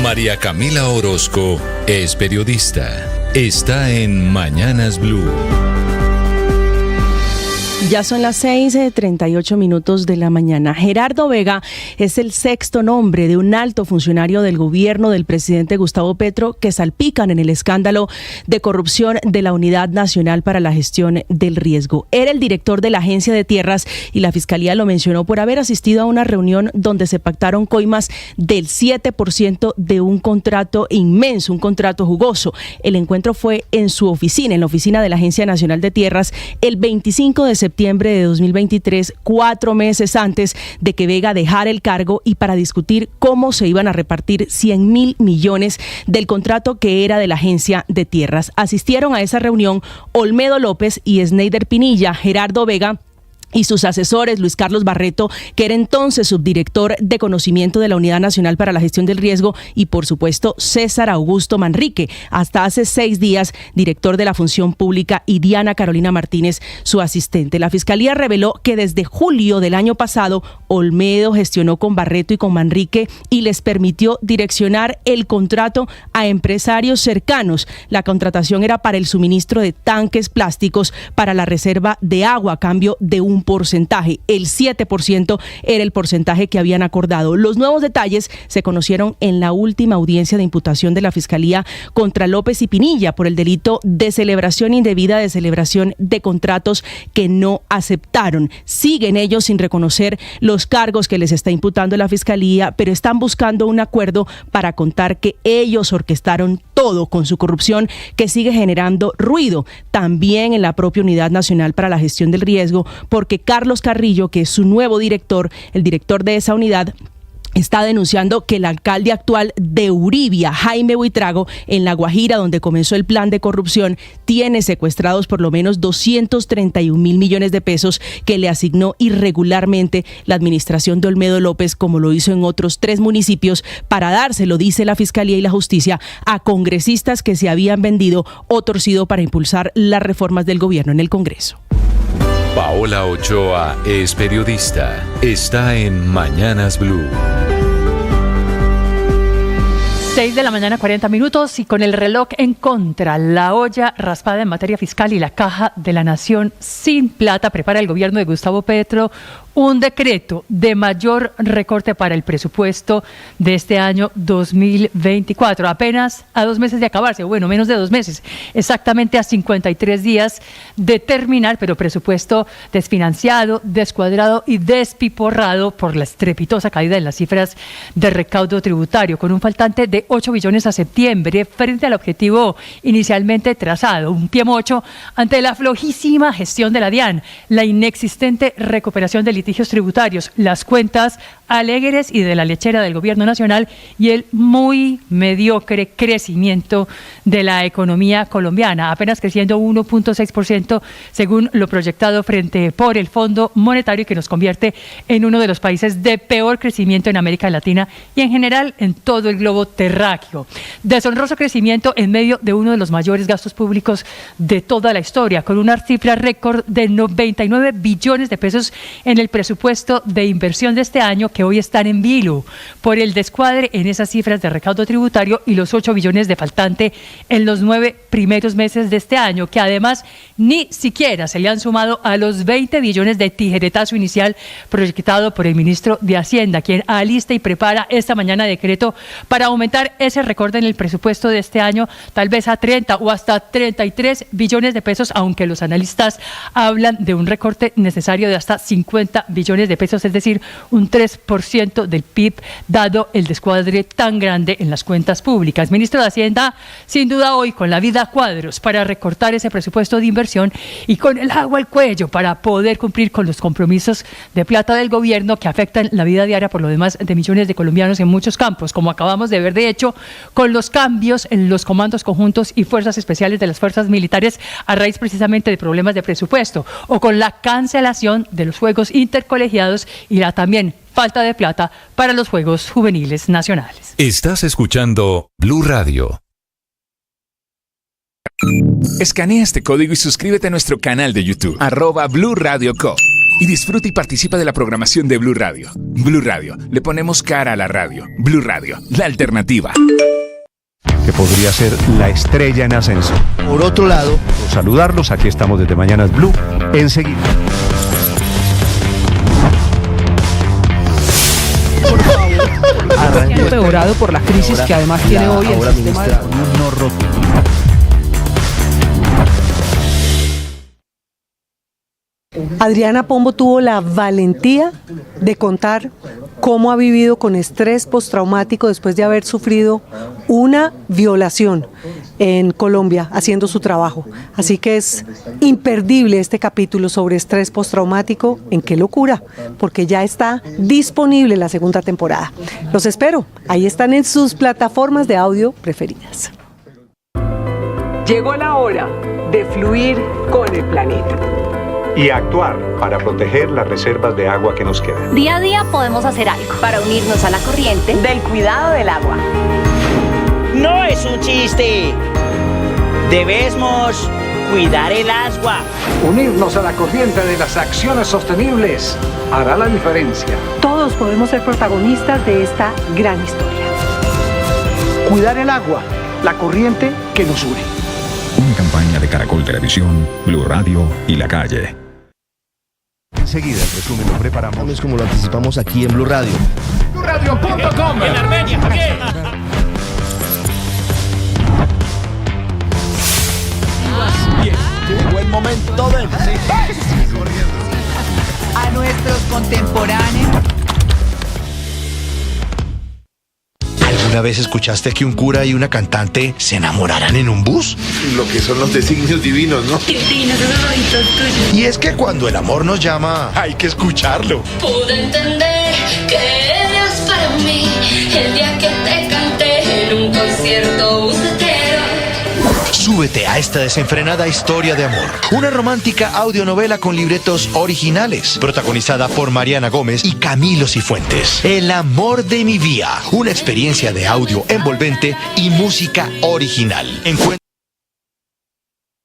María Camila Orozco es periodista. Está en Mañanas Blue. Ya son las 6:38 de la mañana. Gerardo Vega es el sexto nombre de un alto funcionario del gobierno del presidente Gustavo Petro que salpican en el escándalo de corrupción de la Unidad Nacional para la Gestión del Riesgo. Era el director de la Agencia de Tierras y la Fiscalía lo mencionó por haber asistido a una reunión donde se pactaron coimas del 7% de un contrato inmenso, un contrato jugoso. El encuentro fue en su oficina, en la oficina de la Agencia Nacional de Tierras, el 25 de septiembre septiembre de 2023, 4 meses antes de que Vega dejara el cargo y para discutir cómo se iban a repartir 100.000 millones del contrato que era de la Agencia de Tierras. Asistieron a esa reunión Olmedo López y Sneider Pinilla, Gerardo Vega y sus asesores, Luis Carlos Barreto, que era entonces subdirector de conocimiento de la Unidad Nacional para la Gestión del Riesgo, y por supuesto César Augusto Manrique, hasta hace 6 días director de la Función Pública, y Diana Carolina Martínez, su asistente. La Fiscalía reveló que desde julio del año pasado Olmedo gestionó con Barreto y con Manrique y les permitió direccionar el contrato a empresarios cercanos. La contratación era para el suministro de tanques plásticos para la reserva de agua a cambio de un porcentaje. El 7% era el porcentaje que habían acordado. Los nuevos detalles se conocieron en la última audiencia de imputación de la Fiscalía contra López y Pinilla por el delito de celebración indebida de celebración de contratos que no aceptaron. Siguen ellos sin reconocer los cargos que les está imputando la Fiscalía, pero están buscando un acuerdo para contar que ellos orquestaron todo con su corrupción, que sigue generando ruido también en la propia Unidad Nacional para la Gestión del Riesgo, porque Carlos Carrillo, que es su nuevo director, el director de esa unidad, está denunciando que el alcalde actual de Uribia, Jaime Buitrago, en La Guajira, donde comenzó el plan de corrupción, tiene secuestrados por lo menos 231.000 millones de pesos que le asignó irregularmente la administración de Olmedo López, como lo hizo en otros 3 municipios, para dárselo, dice la Fiscalía y la Justicia, a congresistas que se habían vendido o torcido para impulsar las reformas del gobierno en el Congreso. Paola Ochoa es periodista. Está en Mañanas Blue. 6 de la mañana, 40 minutos, y con el reloj en contra, la olla raspada en materia fiscal y la caja de la nación sin plata, prepara el gobierno de Gustavo Petro un decreto de mayor recorte para el presupuesto de este año 2024, apenas a 2 meses de acabarse, bueno, menos de 2 meses, exactamente a 53 días de terminar, pero presupuesto desfinanciado, descuadrado y despiporrado por la estrepitosa caída en las cifras de recaudo tributario, con un faltante de 8 billones a septiembre frente al objetivo inicialmente trazado, un pie mocho ante la flojísima gestión de la DIAN, la inexistente recuperación de litigios tributarios, las cuentas alegres y de la lechera del gobierno nacional y el muy mediocre crecimiento de la economía colombiana, apenas creciendo 1.6% según lo proyectado por el Fondo Monetario, que nos convierte en uno de los países de peor crecimiento en América Latina y en general en todo el globo terráqueo. Deshonroso crecimiento en medio de uno de los mayores gastos públicos de toda la historia, con una cifra récord de 99 billones de pesos en el presupuesto de inversión de este año, que hoy están en vilo por el descuadre en esas cifras de recaudo tributario y los 8 billones de faltante en los 9 primeros meses de este año, que además ni siquiera se le han sumado a los 20 billones de tijeretazo inicial proyectado por el ministro de Hacienda, quien alista y prepara esta mañana decreto para aumentar ese recorte en el presupuesto de este año, tal vez a 30 o hasta 33 billones de pesos, aunque los analistas hablan de un recorte necesario de hasta 50 billones de pesos, es decir, un 3% del PIB, dado el descuadre tan grande en las cuentas públicas. Ministro de Hacienda, sin duda hoy con la vida a cuadros para recortar ese presupuesto de inversión y con el agua al cuello para poder cumplir con los compromisos de plata del gobierno que afectan la vida diaria por lo demás de millones de colombianos en muchos campos, como acabamos de ver de hecho con los cambios en los comandos conjuntos y fuerzas especiales de las fuerzas militares a raíz precisamente de problemas de presupuesto, o con la cancelación de los Juegos Intercolegiados y la también falta de plata para los Juegos Juveniles Nacionales. Estás escuchando Blue Radio. Escanea este código y suscríbete a nuestro canal de YouTube, @Blue Radio Co. Y disfruta y participa de la programación de Blue Radio. Blue Radio, le ponemos cara a la radio. Blue Radio, la alternativa. Que podría ser la estrella en ascenso. Por otro lado, saludarlos, aquí estamos desde Mañanas Blue, enseguida. Empeorado por la crisis que además tiene hoy el sistema de no roto. Adriana Pombo tuvo la valentía de contar cómo ha vivido con estrés postraumático después de haber sufrido una violación en Colombia haciendo su trabajo. Así que es imperdible este capítulo sobre estrés postraumático en Qué locura, porque ya está disponible la segunda temporada. Los espero, ahí están en sus plataformas de audio preferidas. Llegó la hora de fluir con el planeta. Y actuar para proteger las reservas de agua que nos quedan. Día a día podemos hacer algo para unirnos a la corriente del cuidado del agua. No es un chiste. Debemos cuidar el agua. Unirnos a la corriente de las acciones sostenibles hará la diferencia. Todos podemos ser protagonistas de esta gran historia. Cuidar el agua, la corriente que nos une. Una campaña de Caracol Televisión, Blue Radio y La Calle. Enseguida el resumen lo preparamos como lo anticipamos aquí en Blue Radio. BlueRadio.com. En Armenia, Javier. Llegó el momento de... A nuestros contemporáneos. ¿Alguna vez escuchaste que un cura y una cantante se enamoraran en un bus? Lo que son los designios divinos, ¿no? Divinos, esos ojitos tuyos. Y es que cuando el amor nos llama, hay que escucharlo. Pude entender que eres para mí el día que te canté en un concierto bucetero. Súbete a esta desenfrenada historia de amor. Una romántica audionovela con libretos originales, protagonizada por Mariana Gómez y Camilo Cifuentes. El amor de mi vida. Una experiencia de audio envolvente y música original.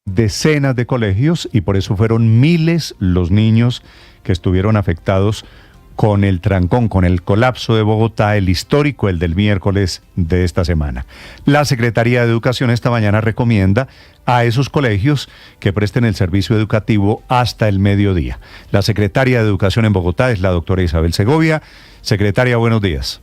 Decenas de colegios y por eso fueron miles los niños que estuvieron afectados con el trancón, con el colapso de Bogotá, el histórico, el del miércoles de esta semana. La Secretaría de Educación esta mañana recomienda a esos colegios que presten el servicio educativo hasta el mediodía. La secretaria de Educación en Bogotá es la doctora Isabel Segovia. Secretaria, buenos días.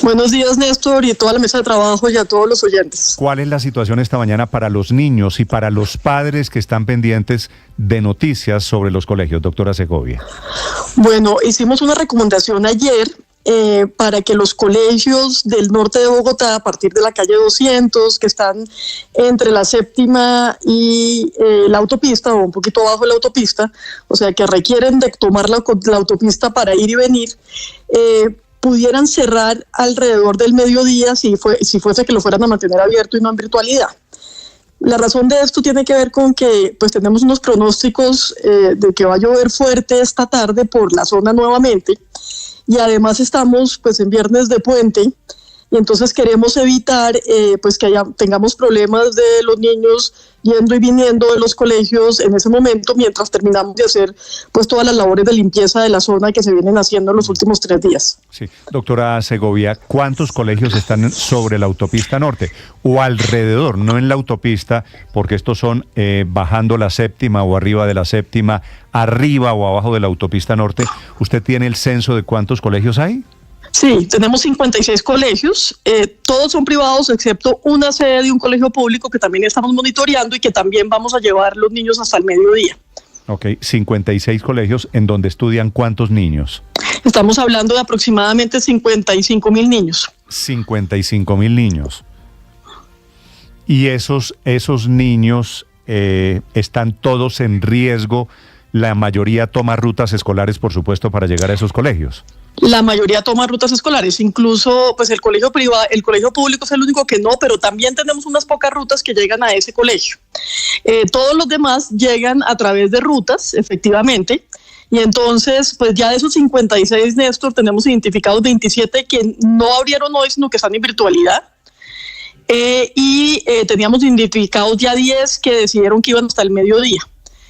Buenos días, Néstor, y a toda la mesa de trabajo y a todos los oyentes. ¿Cuál es la situación esta mañana para los niños y para los padres que están pendientes de noticias sobre los colegios, doctora Segovia? Bueno, hicimos una recomendación ayer para que los colegios del norte de Bogotá, a partir de la calle 200, que están entre la séptima y la autopista, o un poquito abajo de la autopista, o sea, que requieren de tomar la autopista para ir y venir, pudieran cerrar alrededor del mediodía si fuese que lo fueran a mantener abierto y no en virtualidad. La razón de esto tiene que ver con que pues tenemos unos pronósticos de que va a llover fuerte esta tarde por la zona nuevamente, y además estamos pues en viernes de puente, y entonces queremos evitar pues que tengamos problemas de los niños yendo y viniendo de los colegios en ese momento, mientras terminamos de hacer pues todas las labores de limpieza de la zona que se vienen haciendo en los últimos 3 días. Sí, doctora Segovia, ¿cuántos colegios están sobre la autopista norte o alrededor, no en la autopista, porque estos son bajando la séptima o arriba de la séptima, arriba o abajo de la autopista norte? ¿Usted tiene el censo de cuántos colegios hay? Sí, tenemos 56 colegios, todos son privados excepto una sede de un colegio público que también estamos monitoreando y que también vamos a llevar los niños hasta el mediodía. Ok, 56 colegios, ¿en donde estudian cuántos niños? Estamos hablando de aproximadamente 55,000 niños. 55,000 niños. ¿Y esos niños están todos en riesgo? La mayoría toma rutas escolares, por supuesto, para llegar a esos colegios. La mayoría toma rutas escolares, incluso pues el colegio privado, el colegio público es el único que no, pero también tenemos unas pocas rutas que llegan a ese colegio. Todos los demás llegan a través de rutas, efectivamente, y entonces pues ya de esos 56, Néstor, tenemos identificados 27 que no abrieron hoy, sino que están en virtualidad. Y teníamos identificados ya 10 que decidieron que iban hasta el mediodía.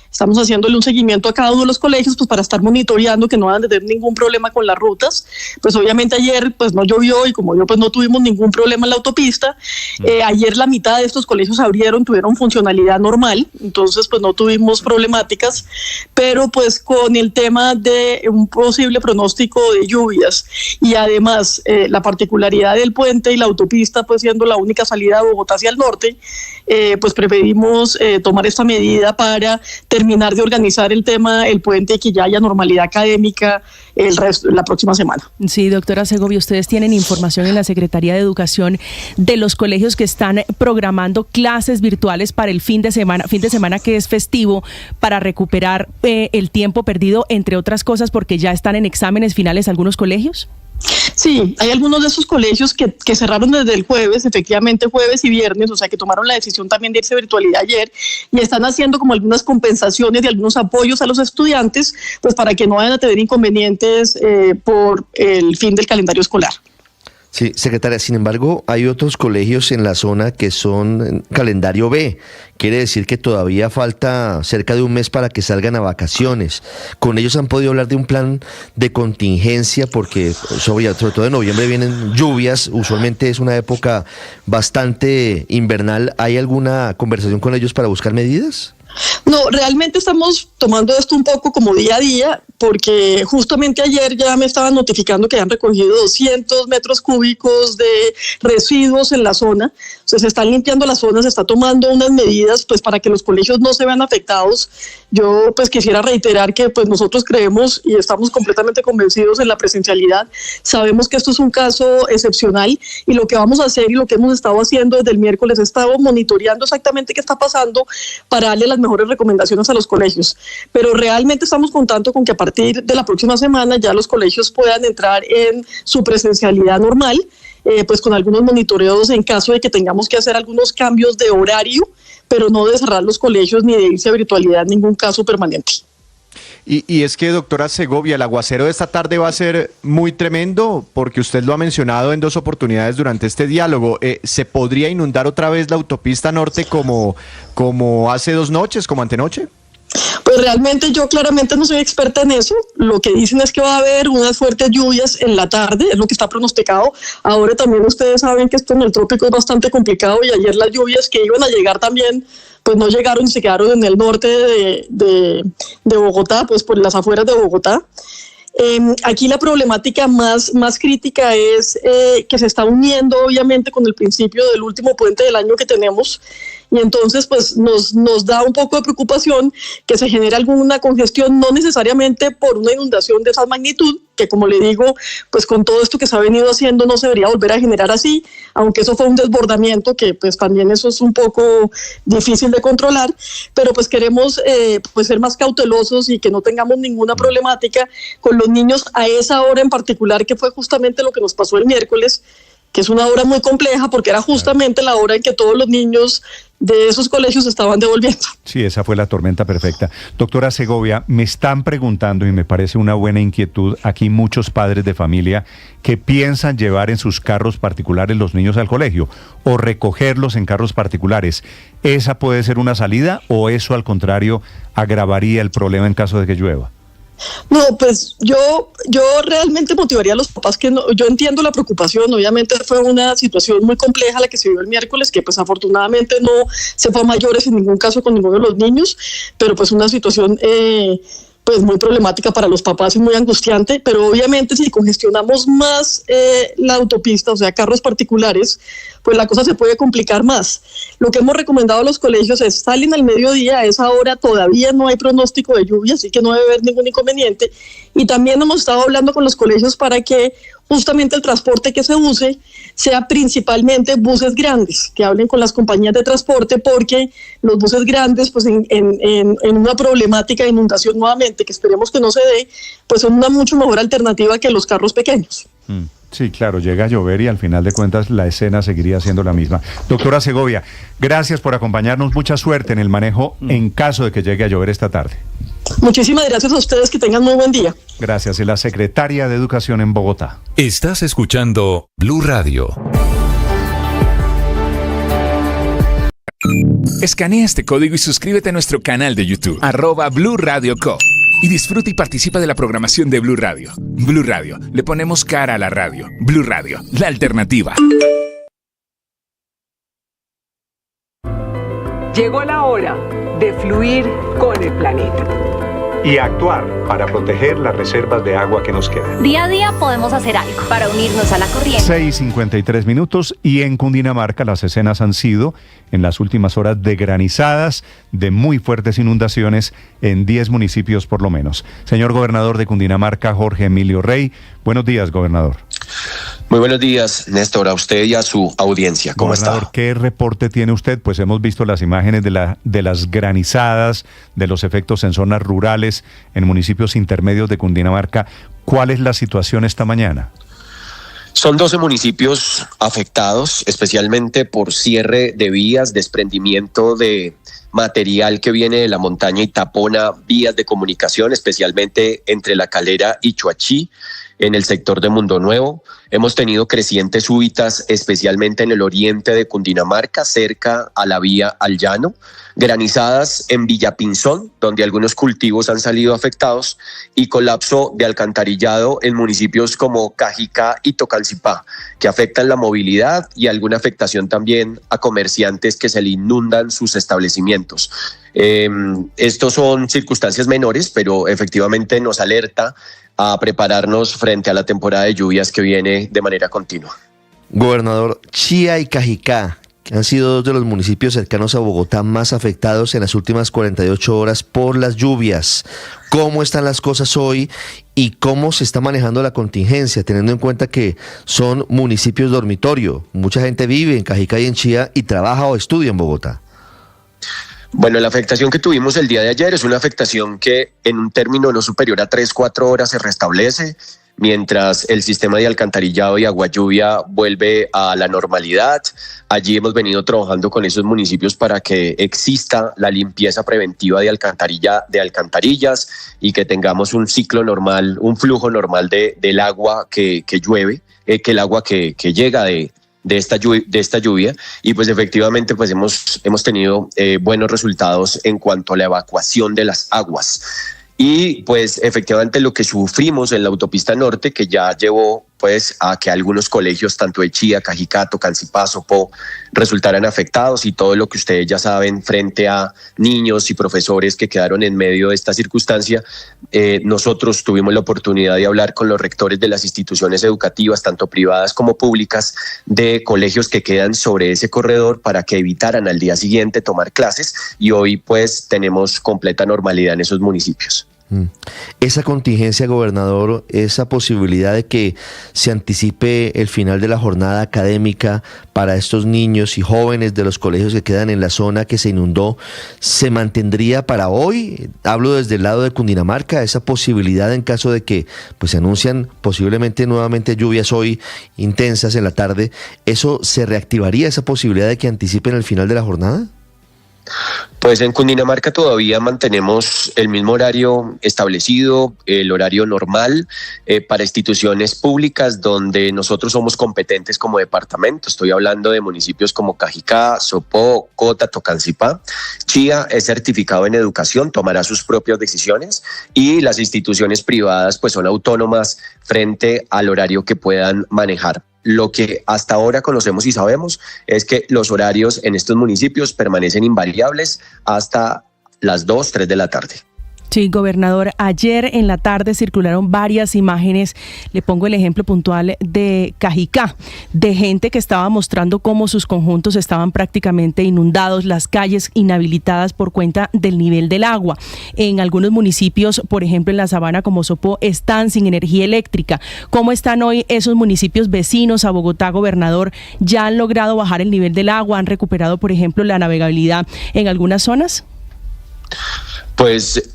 Estamos haciéndole un seguimiento a cada uno de los colegios pues para estar monitoreando que no van a tener ningún problema con las rutas. Pues obviamente ayer pues no llovió y como yo pues no tuvimos ningún problema en la autopista. Ayer la mitad de estos colegios abrieron, tuvieron funcionalidad normal, entonces pues no tuvimos problemáticas, pero pues con el tema de un posible pronóstico de lluvias y además la particularidad del puente y la autopista pues siendo la única salida de Bogotá hacia el norte, pues preferimos tomar esta medida para terminar de organizar el tema, el puente, y que ya haya normalidad académica la próxima semana. Sí, doctora Segovia, ustedes tienen información en la Secretaría de Educación de los colegios que están programando clases virtuales para el fin de semana que es festivo, para recuperar el tiempo perdido, entre otras cosas, porque ya están en exámenes finales algunos colegios. Sí, hay algunos de esos colegios que cerraron desde el jueves, efectivamente jueves y viernes, o sea que tomaron la decisión también de irse a virtualidad ayer y están haciendo como algunas compensaciones y algunos apoyos a los estudiantes, pues para que no vayan a tener inconvenientes por el fin del calendario escolar. Sí, secretaria, sin embargo, hay otros colegios en la zona que son calendario B. Quiere decir que todavía falta cerca de un mes para que salgan a vacaciones. ¿Con ellos han podido hablar de un plan de contingencia? Porque sobre todo en noviembre vienen lluvias, usualmente es una época bastante invernal. ¿Hay alguna conversación con ellos para buscar medidas? No, realmente estamos tomando esto un poco como día a día, porque justamente ayer ya me estaban notificando que han recogido 200 metros cúbicos de residuos en la zona. O sea, se están limpiando la zona, se está tomando unas medidas pues para que los colegios no se vean afectados. Yo pues quisiera reiterar que pues nosotros creemos y estamos completamente convencidos en la presencialidad. Sabemos que esto es un caso excepcional y lo que vamos a hacer y lo que hemos estado haciendo desde el miércoles, he estado monitoreando exactamente qué está pasando para darle las mejores recomendaciones a los colegios. Pero realmente estamos contando con que a partir de la próxima semana ya los colegios puedan entrar en su presencialidad normal, pues con algunos monitoreos en caso de que tengamos que hacer algunos cambios de horario, pero no de cerrar los colegios ni de irse a virtualidad en ningún caso permanente. Y es que, doctora Segovia, el aguacero de esta tarde va a ser muy tremendo, porque usted lo ha mencionado en 2 oportunidades durante este diálogo. ¿Se podría inundar otra vez la autopista norte como hace 2 noches, como antenoche? Pues realmente yo claramente no soy experta en eso. Lo que dicen es que va a haber unas fuertes lluvias en la tarde, es lo que está pronosticado. Ahora también ustedes saben que esto en el trópico es bastante complicado y ayer las lluvias que iban a llegar también pues no llegaron y se quedaron en el norte de Bogotá, pues por las afueras de Bogotá. Aquí la problemática más crítica es que se está uniendo obviamente con el principio del último puente del año que tenemos, y entonces pues nos da un poco de preocupación que se genere alguna congestión, no necesariamente por una inundación de esa magnitud, que como le digo, pues con todo esto que se ha venido haciendo no se debería volver a generar así, aunque eso fue un desbordamiento que pues también eso es un poco difícil de controlar, pero pues queremos pues ser más cautelosos y que no tengamos ninguna problemática con los niños a esa hora en particular, que fue justamente lo que nos pasó el miércoles, que es una hora muy compleja porque era justamente la hora en que todos los niños de esos colegios estaban devolviendo. Sí, esa fue la tormenta perfecta. Doctora Segovia, me están preguntando, y me parece una buena inquietud, aquí muchos padres de familia que piensan llevar en sus carros particulares los niños al colegio o recogerlos en carros particulares. ¿Esa puede ser una salida o eso al contrario agravaría el problema en caso de que llueva? No, pues yo realmente motivaría a los papás que no, yo entiendo la preocupación, obviamente fue una situación muy compleja la que se vivió el miércoles, que pues afortunadamente no se fue a mayores en ningún caso con ninguno de los niños, pero pues una situación pues muy problemática para los papás y muy angustiante, pero obviamente si congestionamos más la autopista, o sea, carros particulares, pues la cosa se puede complicar más. Lo que hemos recomendado a los colegios es salen al mediodía, a esa hora todavía no hay pronóstico de lluvia, así que no debe haber ningún inconveniente, y también hemos estado hablando con los colegios para que justamente el transporte que se use sea principalmente buses grandes, que hablen con las compañías de transporte, porque los buses grandes, pues en una problemática de inundación nuevamente, que esperemos que no se dé, pues son una mucho mejor alternativa que los carros pequeños. Sí, claro, llega a llover y al final de cuentas la escena seguiría siendo la misma. Doctora Segovia, gracias por acompañarnos, mucha suerte en el manejo en caso de que llegue a llover esta tarde. Muchísimas gracias a ustedes, que tengan muy buen día. Gracias, es la secretaria de Educación en Bogotá. Estás escuchando Blue Radio. Escanea este código y suscríbete a nuestro canal de YouTube, @Blue Radio Co. Y disfruta y participa de la programación de Blue Radio. Blue Radio, le ponemos cara a la radio. Blue Radio, la alternativa. Llegó la hora de fluir con el planeta. y actuar para proteger las reservas de agua que nos quedan. Día a día podemos hacer algo para unirnos a la corriente. 6:53 minutos y en Cundinamarca las escenas han sido en las últimas horas de granizadas, de muy fuertes inundaciones en 10 municipios por lo menos. Señor gobernador de Cundinamarca, Jorge Emilio Rey, buenos días, gobernador. Muy buenos días, Néstor, a usted y a su audiencia. ¿Cómo gobernador, está? ¿qué reporte tiene usted? Pues hemos visto las imágenes de las granizadas, de los efectos en zonas rurales, en municipios intermedios de Cundinamarca. ¿Cuál es la situación esta mañana? Son 12 municipios afectados, especialmente por cierre de vías, desprendimiento de material que viene de la montaña y tapona vías de comunicación, especialmente entre La Calera y Chuachí, en el sector de Mundo Nuevo. Hemos tenido crecientes súbitas, especialmente en el oriente de Cundinamarca, cerca a la vía al llano. Granizadas en Villapinzón, donde algunos cultivos han salido afectados, y colapso de alcantarillado en municipios como Cajicá y Tocancipá, que afectan la movilidad y alguna afectación también a comerciantes que se le inundan sus establecimientos. Estos son circunstancias menores, pero efectivamente nos alerta a prepararnos frente a la temporada de lluvias que viene de manera continua. Gobernador, Chía y Cajicá, que han sido dos de los municipios cercanos a Bogotá más afectados en las últimas 48 horas por las lluvias. ¿Cómo están las cosas hoy y cómo se está manejando la contingencia, teniendo en cuenta que son municipios dormitorio? Mucha gente vive en Cajicá y en Chía y trabaja o estudia en Bogotá. Bueno, la afectación que tuvimos el día de ayer es una afectación que en un término no superior a 3-4 horas se restablece, mientras el sistema de alcantarillado y agua lluvia vuelve a la normalidad. Allí hemos venido trabajando con esos municipios para que exista la limpieza preventiva de alcantarillas y que tengamos un ciclo normal, un flujo normal del agua que llueve, que el agua que llega de esta lluvia, y pues efectivamente pues hemos tenido buenos resultados en cuanto a la evacuación de las aguas. Y pues efectivamente lo que sufrimos en la autopista norte, que ya llevó pues a que algunos colegios, tanto de Chía, Cajicá, Tocancipá, Sopó, resultaran afectados, y todo lo que ustedes ya saben frente a niños y profesores que quedaron en medio de esta circunstancia. Nosotros tuvimos la oportunidad de hablar con los rectores de las instituciones educativas, tanto privadas como públicas, de colegios que quedan sobre ese corredor para que evitaran al día siguiente tomar clases, y hoy pues tenemos completa normalidad en esos municipios. Esa contingencia, gobernador, esa posibilidad de que se anticipe el final de la jornada académica para estos niños y jóvenes de los colegios que quedan en la zona que se inundó, ¿se mantendría para hoy? Hablo desde el lado de Cundinamarca, esa posibilidad en caso de que pues se anuncian posiblemente nuevamente lluvias hoy intensas en la tarde. ¿Eso se reactivaría, esa posibilidad de que anticipen el final de la jornada? Pues en Cundinamarca todavía mantenemos el mismo horario establecido, el horario normal para instituciones públicas donde nosotros somos competentes como departamento. Estoy hablando de municipios como Cajicá, Sopó, Cota, Tocancipá. Chía es certificado en educación, tomará sus propias decisiones, y las instituciones privadas pues son autónomas frente al horario que puedan manejar. Lo que hasta ahora conocemos y sabemos es que los horarios en estos municipios permanecen invariables hasta las 2, 3 de la tarde. Sí, gobernador, ayer en la tarde circularon varias imágenes, le pongo el ejemplo puntual de Cajicá, de gente que estaba mostrando cómo sus conjuntos estaban prácticamente inundados, las calles inhabilitadas por cuenta del nivel del agua. En algunos municipios, por ejemplo en la Sabana como Sopó, están sin energía eléctrica. ¿Cómo están hoy esos municipios vecinos a Bogotá, gobernador? ¿Ya han logrado bajar el nivel del agua? ¿Han recuperado, por ejemplo, la navegabilidad en algunas zonas? Pues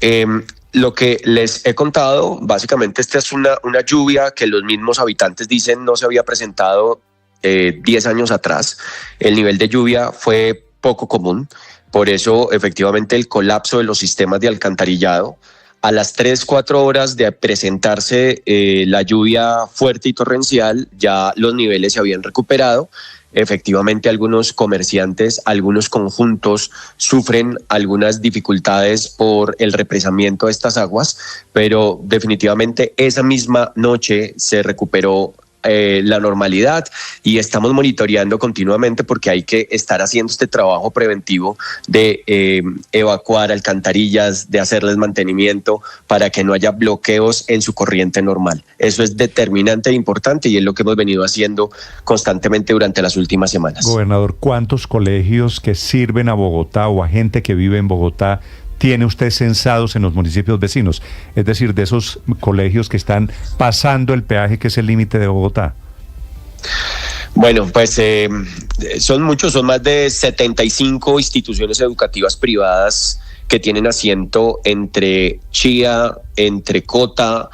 lo que les he contado, básicamente esta es una lluvia que los mismos habitantes dicen no se había presentado 10 años atrás. El nivel de lluvia fue poco común, por eso efectivamente el colapso de los sistemas de alcantarillado. A las 3-4 horas de presentarse la lluvia fuerte y torrencial, ya los niveles se habían recuperado. Efectivamente, algunos comerciantes, algunos conjuntos sufren algunas dificultades por el represamiento de estas aguas, pero definitivamente esa misma noche se recuperó la normalidad, y estamos monitoreando continuamente porque hay que estar haciendo este trabajo preventivo de evacuar alcantarillas, de hacerles mantenimiento para que no haya bloqueos en su corriente normal. Eso es determinante e importante y es lo que hemos venido haciendo constantemente durante las últimas semanas. Gobernador, ¿cuántos colegios que sirven a Bogotá o a gente que vive en Bogotá tiene usted censados en los municipios vecinos? Es decir, de esos colegios que están pasando el peaje que es el límite de Bogotá. Bueno, pues son muchos, son más de 75 instituciones educativas privadas que tienen asiento entre Chía, entre Cota,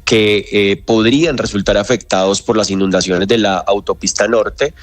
que podrían resultar afectados por las inundaciones de la autopista norte,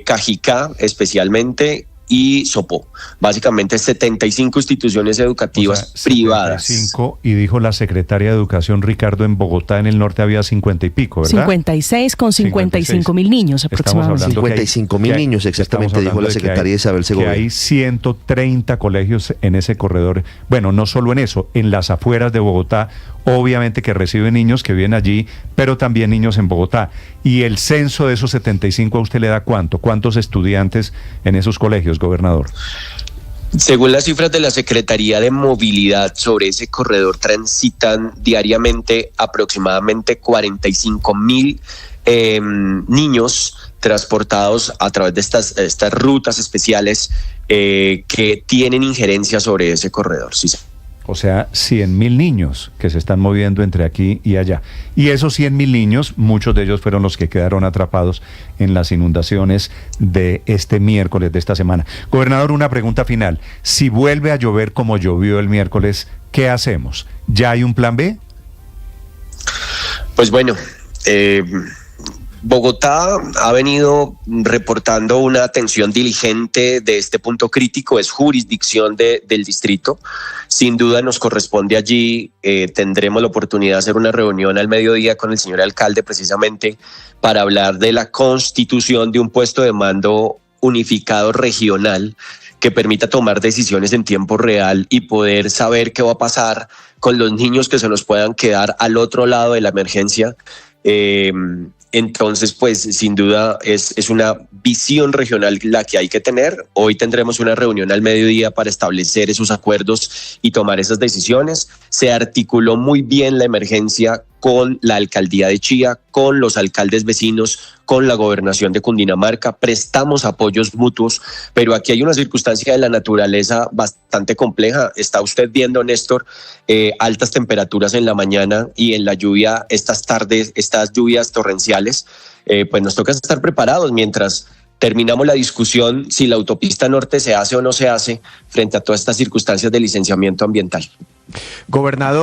Cajicá especialmente, y Sopó. Básicamente 75 instituciones educativas privadas. 75, y dijo la secretaria de Educación, Ricardo, en Bogotá, en el norte había 50 y pico, ¿verdad? 56 con 55.000 niños aproximadamente. 55.000 niños, exactamente, dijo la secretaria Isabel Segovia. Que hay 130 colegios en ese corredor. Bueno, no solo en eso, en las afueras de Bogotá, obviamente que reciben niños que viven allí, pero también niños en Bogotá. ¿Y el censo de esos 75 a usted le da cuánto? ¿Cuántos estudiantes en esos colegios, gobernador? Según las cifras de la Secretaría de Movilidad, sobre ese corredor transitan diariamente aproximadamente 45.000 niños transportados a través de estas rutas especiales que tienen injerencia sobre ese corredor. Sí. O sea, 100.000 niños que se están moviendo entre aquí y allá. Y esos 100.000 niños, muchos de ellos fueron los que quedaron atrapados en las inundaciones de este miércoles, de esta semana. Gobernador, una pregunta final. Si vuelve a llover como llovió el miércoles, ¿qué hacemos? ¿Ya hay un plan B? Pues bueno, Bogotá ha venido reportando una atención diligente de este punto crítico, es jurisdicción del distrito. Sin duda nos corresponde allí, tendremos la oportunidad de hacer una reunión al mediodía con el señor alcalde precisamente para hablar de la constitución de un puesto de mando unificado regional que permita tomar decisiones en tiempo real y poder saber qué va a pasar con los niños que se nos puedan quedar al otro lado de la emergencia. Entonces, pues sin duda es una visión regional la que hay que tener. Hoy tendremos una reunión al mediodía para establecer esos acuerdos y tomar esas decisiones. Se articuló muy bien la emergencia con la alcaldía de Chía, con los alcaldes vecinos, con la gobernación de Cundinamarca, prestamos apoyos mutuos, pero aquí hay una circunstancia de la naturaleza bastante compleja. Está usted viendo, Néstor, altas temperaturas en la mañana y en la lluvia, estas tardes, estas lluvias torrenciales, pues nos toca estar preparados mientras terminamos la discusión si la autopista norte se hace o no se hace frente a todas estas circunstancias de licenciamiento ambiental. Gobernador.